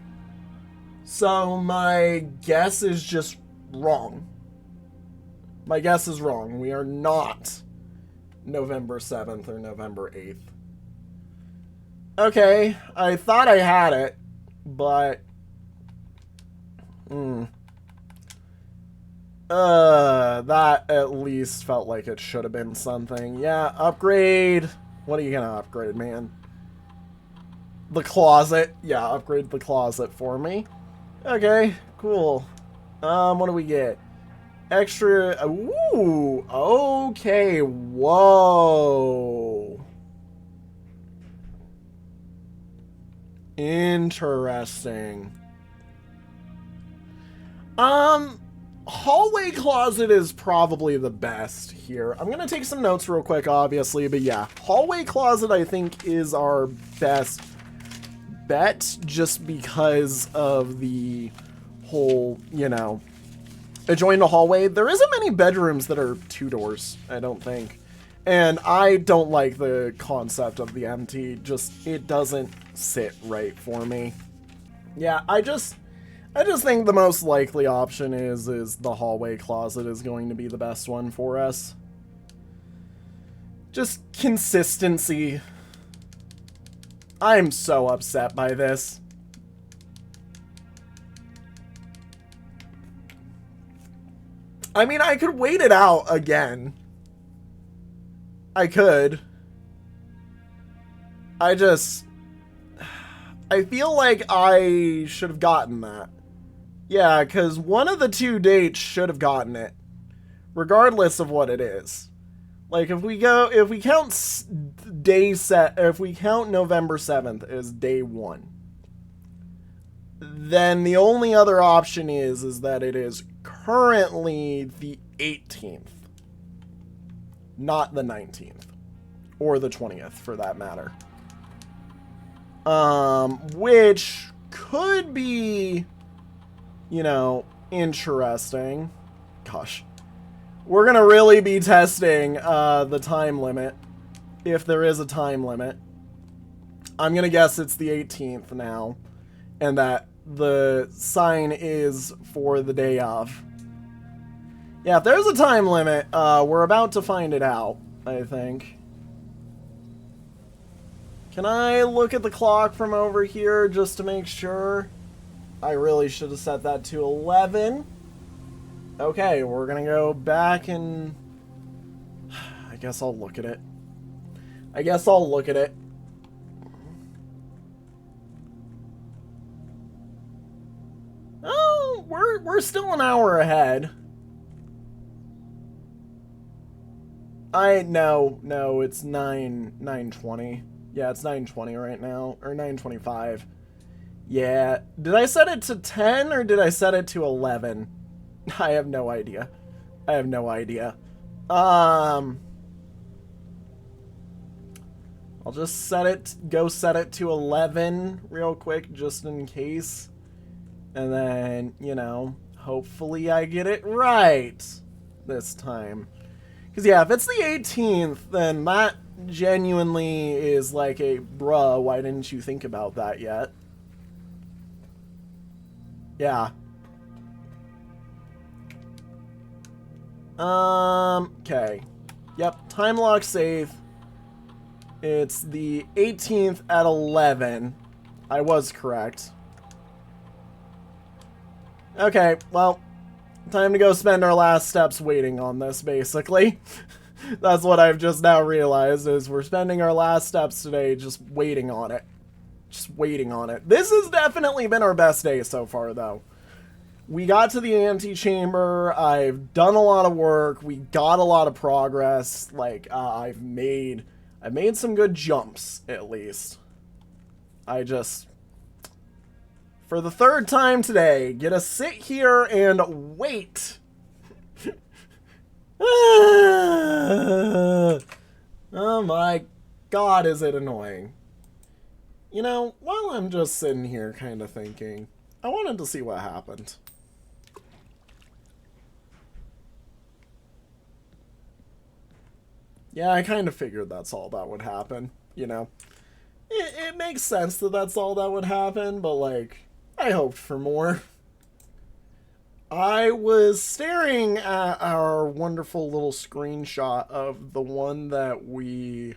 So my guess is just wrong. My guess is wrong. We are not November 7th or November 8th. Okay, I thought I had it, but... that at least felt like it should have been something. Yeah, upgrade. What are you gonna upgrade, man? The closet. Yeah, upgrade the closet for me. Okay, cool. What do we get? Extra... Ooh, okay, whoa. Interesting. Hallway closet is probably the best here. I'm gonna take some notes real quick, obviously, but yeah. Hallway closet, I think, is our best bet, just because of the whole, you know, adjoining a hallway. There isn't many bedrooms that are 2 doors, I don't think. And I don't like the concept of the empty. Just, it doesn't sit right for me. Yeah, I just think the most likely option is the hallway closet is going to be the best one for us. Just consistency. I'm so upset by this. I mean, I could wait it out again. I could. I feel like I should have gotten that. Yeah, because one of the 2 dates should have gotten it, regardless of what it is. Like, if we count November 7th as day 1, then the only other option is that it is currently the 18th, not the 19th, or the 20th for that matter. Which could be, you know, interesting. Gosh. We're gonna really be testing the time limit, if there is a time limit. I'm gonna guess it's the 18th now, and that the sign is for the day of. Yeah, if there's a time limit, we're about to find it out, I think. Can I look at the clock from over here just to make sure? I really should have set that to 11. Okay, we're gonna go back and... I guess I'll look at it. Oh, we're still an hour ahead. No, it's 9:20. Yeah, it's 9:20 right now, or 9:25. Yeah, did I set it to 10 or did I set it to 11? I have no idea. I'll I'll just set it to 11 real quick, just in case. And then, you know, hopefully I get it right this time. Because, yeah, if it's the 18th, then that genuinely is like a, bruh, why didn't you think about that yet? Yeah. Okay. Yep, time lock safe. It's the 18th at 11. I was correct. Okay, well, time to go spend our last steps waiting on this, basically. That's what I've just now realized, is we're spending our last steps today just waiting on it. Just waiting on it. This has definitely been our best day so far, though. We got to the antechamber. I've done a lot of work. We got a lot of progress. Like, I've made some good jumps, at least. I just, for the third time today, get to sit here and wait. Oh my god, is it annoying. You know, while I'm just sitting here kind of thinking, I wanted to see what happened. Yeah, I kind of figured that's all that would happen, you know. It makes sense that that's all that would happen, but, like, I hoped for more. I was staring at our wonderful little screenshot of the one that we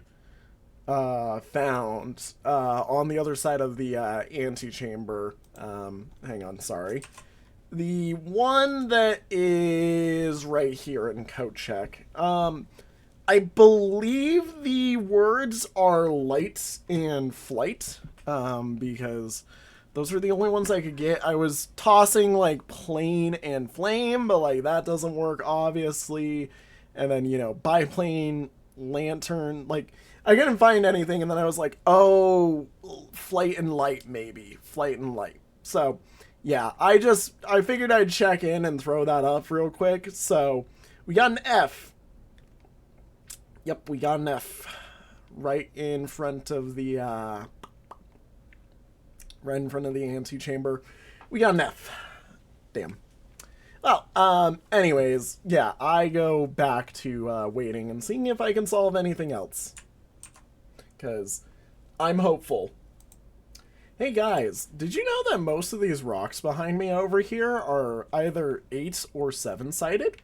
found on the other side of the antechamber. Hang on, sorry. The one that is right here in Code Check. I believe the words are light and flight, because those were the only ones I could get. I was tossing, like, plane and flame, but, like, that doesn't work, obviously. And then, you know, biplane, lantern, like, I couldn't find anything, and then I was like, oh, flight and light, maybe. Flight and light. So, yeah, I figured I'd check in and throw that up real quick. So, we got an F. Yep, we got an F right in front of the antechamber. We got an F. Damn. Well, anyways, yeah, I go back to waiting and seeing if I can solve anything else. Because I'm hopeful. Hey guys, did you know that most of these rocks behind me over here are either 8 or 7-sided?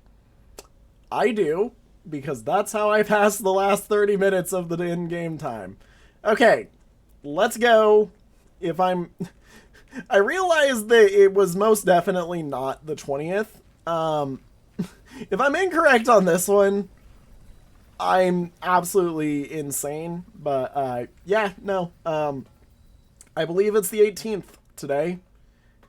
I do, because that's how I passed the last 30 minutes of the in-game time. Okay, let's go. I realized that it was most definitely not the 20th. If I'm incorrect on this one, I'm absolutely insane. But, yeah, no. I believe it's the 18th today.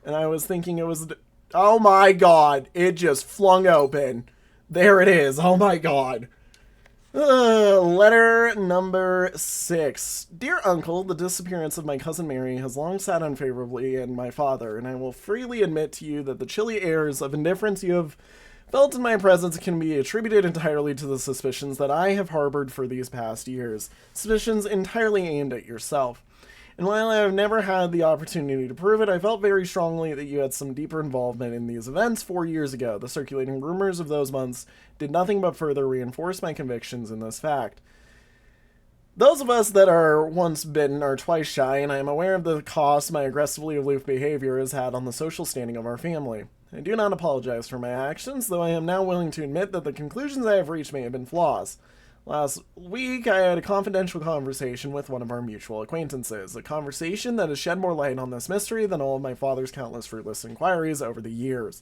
And I was thinking it was... Oh my god, it just flung open. There it is. Oh my god. Letter number 6. Dear Uncle, the disappearance of my cousin Mary has long sat unfavorably in my father, and I will freely admit to you that the chilly airs of indifference you have felt in my presence can be attributed entirely to the suspicions that I have harbored for these past years. Suspicions entirely aimed at yourself. And while I have never had the opportunity to prove it, I felt very strongly that you had some deeper involvement in these events 4 years ago. The circulating rumors of those months did nothing but further reinforce my convictions in this fact. Those of us that are once bitten are twice shy, and I am aware of the cost my aggressively aloof behavior has had on the social standing of our family. I do not apologize for my actions, though I am now willing to admit that the conclusions I have reached may have been flaws. Last week, I had a confidential conversation with one of our mutual acquaintances, a conversation that has shed more light on this mystery than all of my father's countless fruitless inquiries over the years.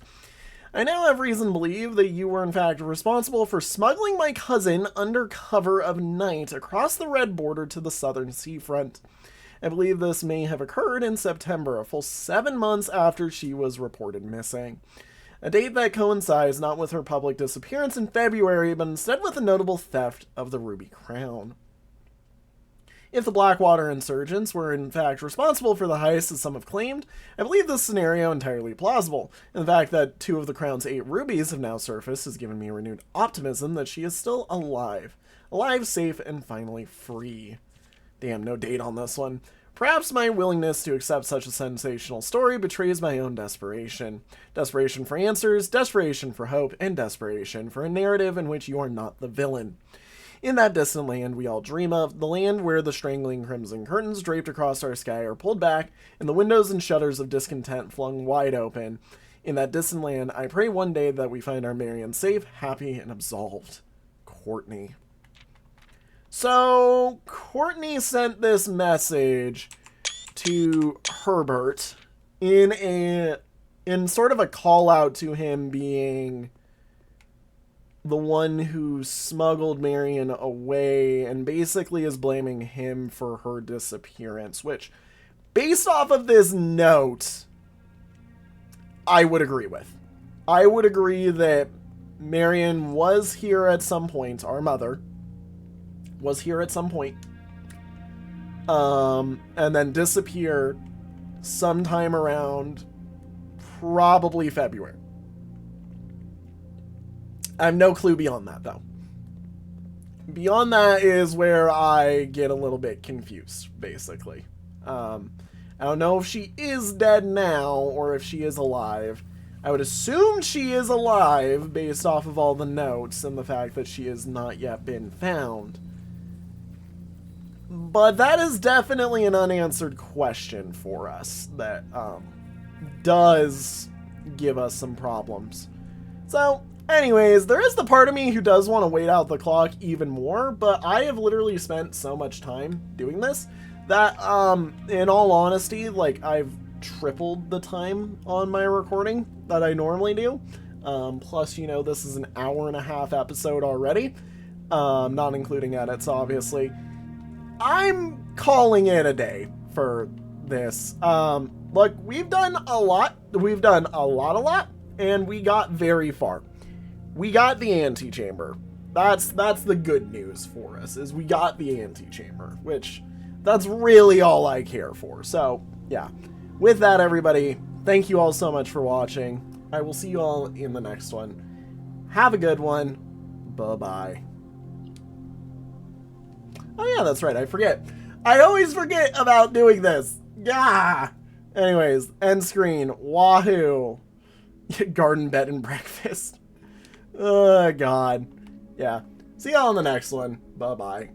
I now have reason to believe that you were in fact responsible for smuggling my cousin under cover of night across the red border to the southern seafront. I believe this may have occurred in September, a full 7 months after she was reported missing. A date that coincides not with her public disappearance in February, but instead with a notable theft of the Ruby Crown. If the Blackwater insurgents were in fact responsible for the heist as some have claimed, I believe this scenario entirely plausible, and the fact that 2 of the Crown's 8 rubies have now surfaced has given me renewed optimism that she is still alive. Alive, safe, and finally free. Damn, no date on this one. Perhaps my willingness to accept such a sensational story betrays my own desperation. Desperation for answers, desperation for hope, and desperation for a narrative in which you are not the villain. In that distant land we all dream of, the land where the strangling crimson curtains draped across our sky are pulled back, and the windows and shutters of discontent flung wide open. In that distant land, I pray one day that we find our Marion safe, happy, and absolved. Courtney. So, Courtney sent this message to Herbert in sort of a call out to him being the one who smuggled Marion away and basically is blaming him for her disappearance, which, based off of this note, I would agree with. I would agree that Marion was here at some point, our mother was here at some point, and then disappeared sometime around probably February. I have no clue beyond that, though. Beyond that is where I get a little bit confused, basically. I don't know if she is dead now or if she is alive. I would assume she is alive based off of all the notes and the fact that she has not yet been found. But that is definitely an unanswered question for us that does give us some problems. So, anyways, there is the part of me who does want to wait out the clock even more, but I have literally spent so much time doing this that, in all honesty, like, I've tripled the time on my recording that I normally do. Plus, you know, this is an hour-and-a-half episode already, not including edits, obviously. I'm calling it a day for this. Look, we've done a lot. We've done a lot, and we got very far. We got the antechamber. That's the good news for us, is we got the antechamber, which that's really all I care for. So, yeah. With that, everybody, thank you all so much for watching. I will see you all in the next one. Have a good one. Bye-bye. Oh yeah, that's right, I forget. I always forget about doing this. Gah! Anyways, end screen. Wahoo! Garden bed and breakfast. Oh, God. Yeah. See y'all in the next one. Bye-bye.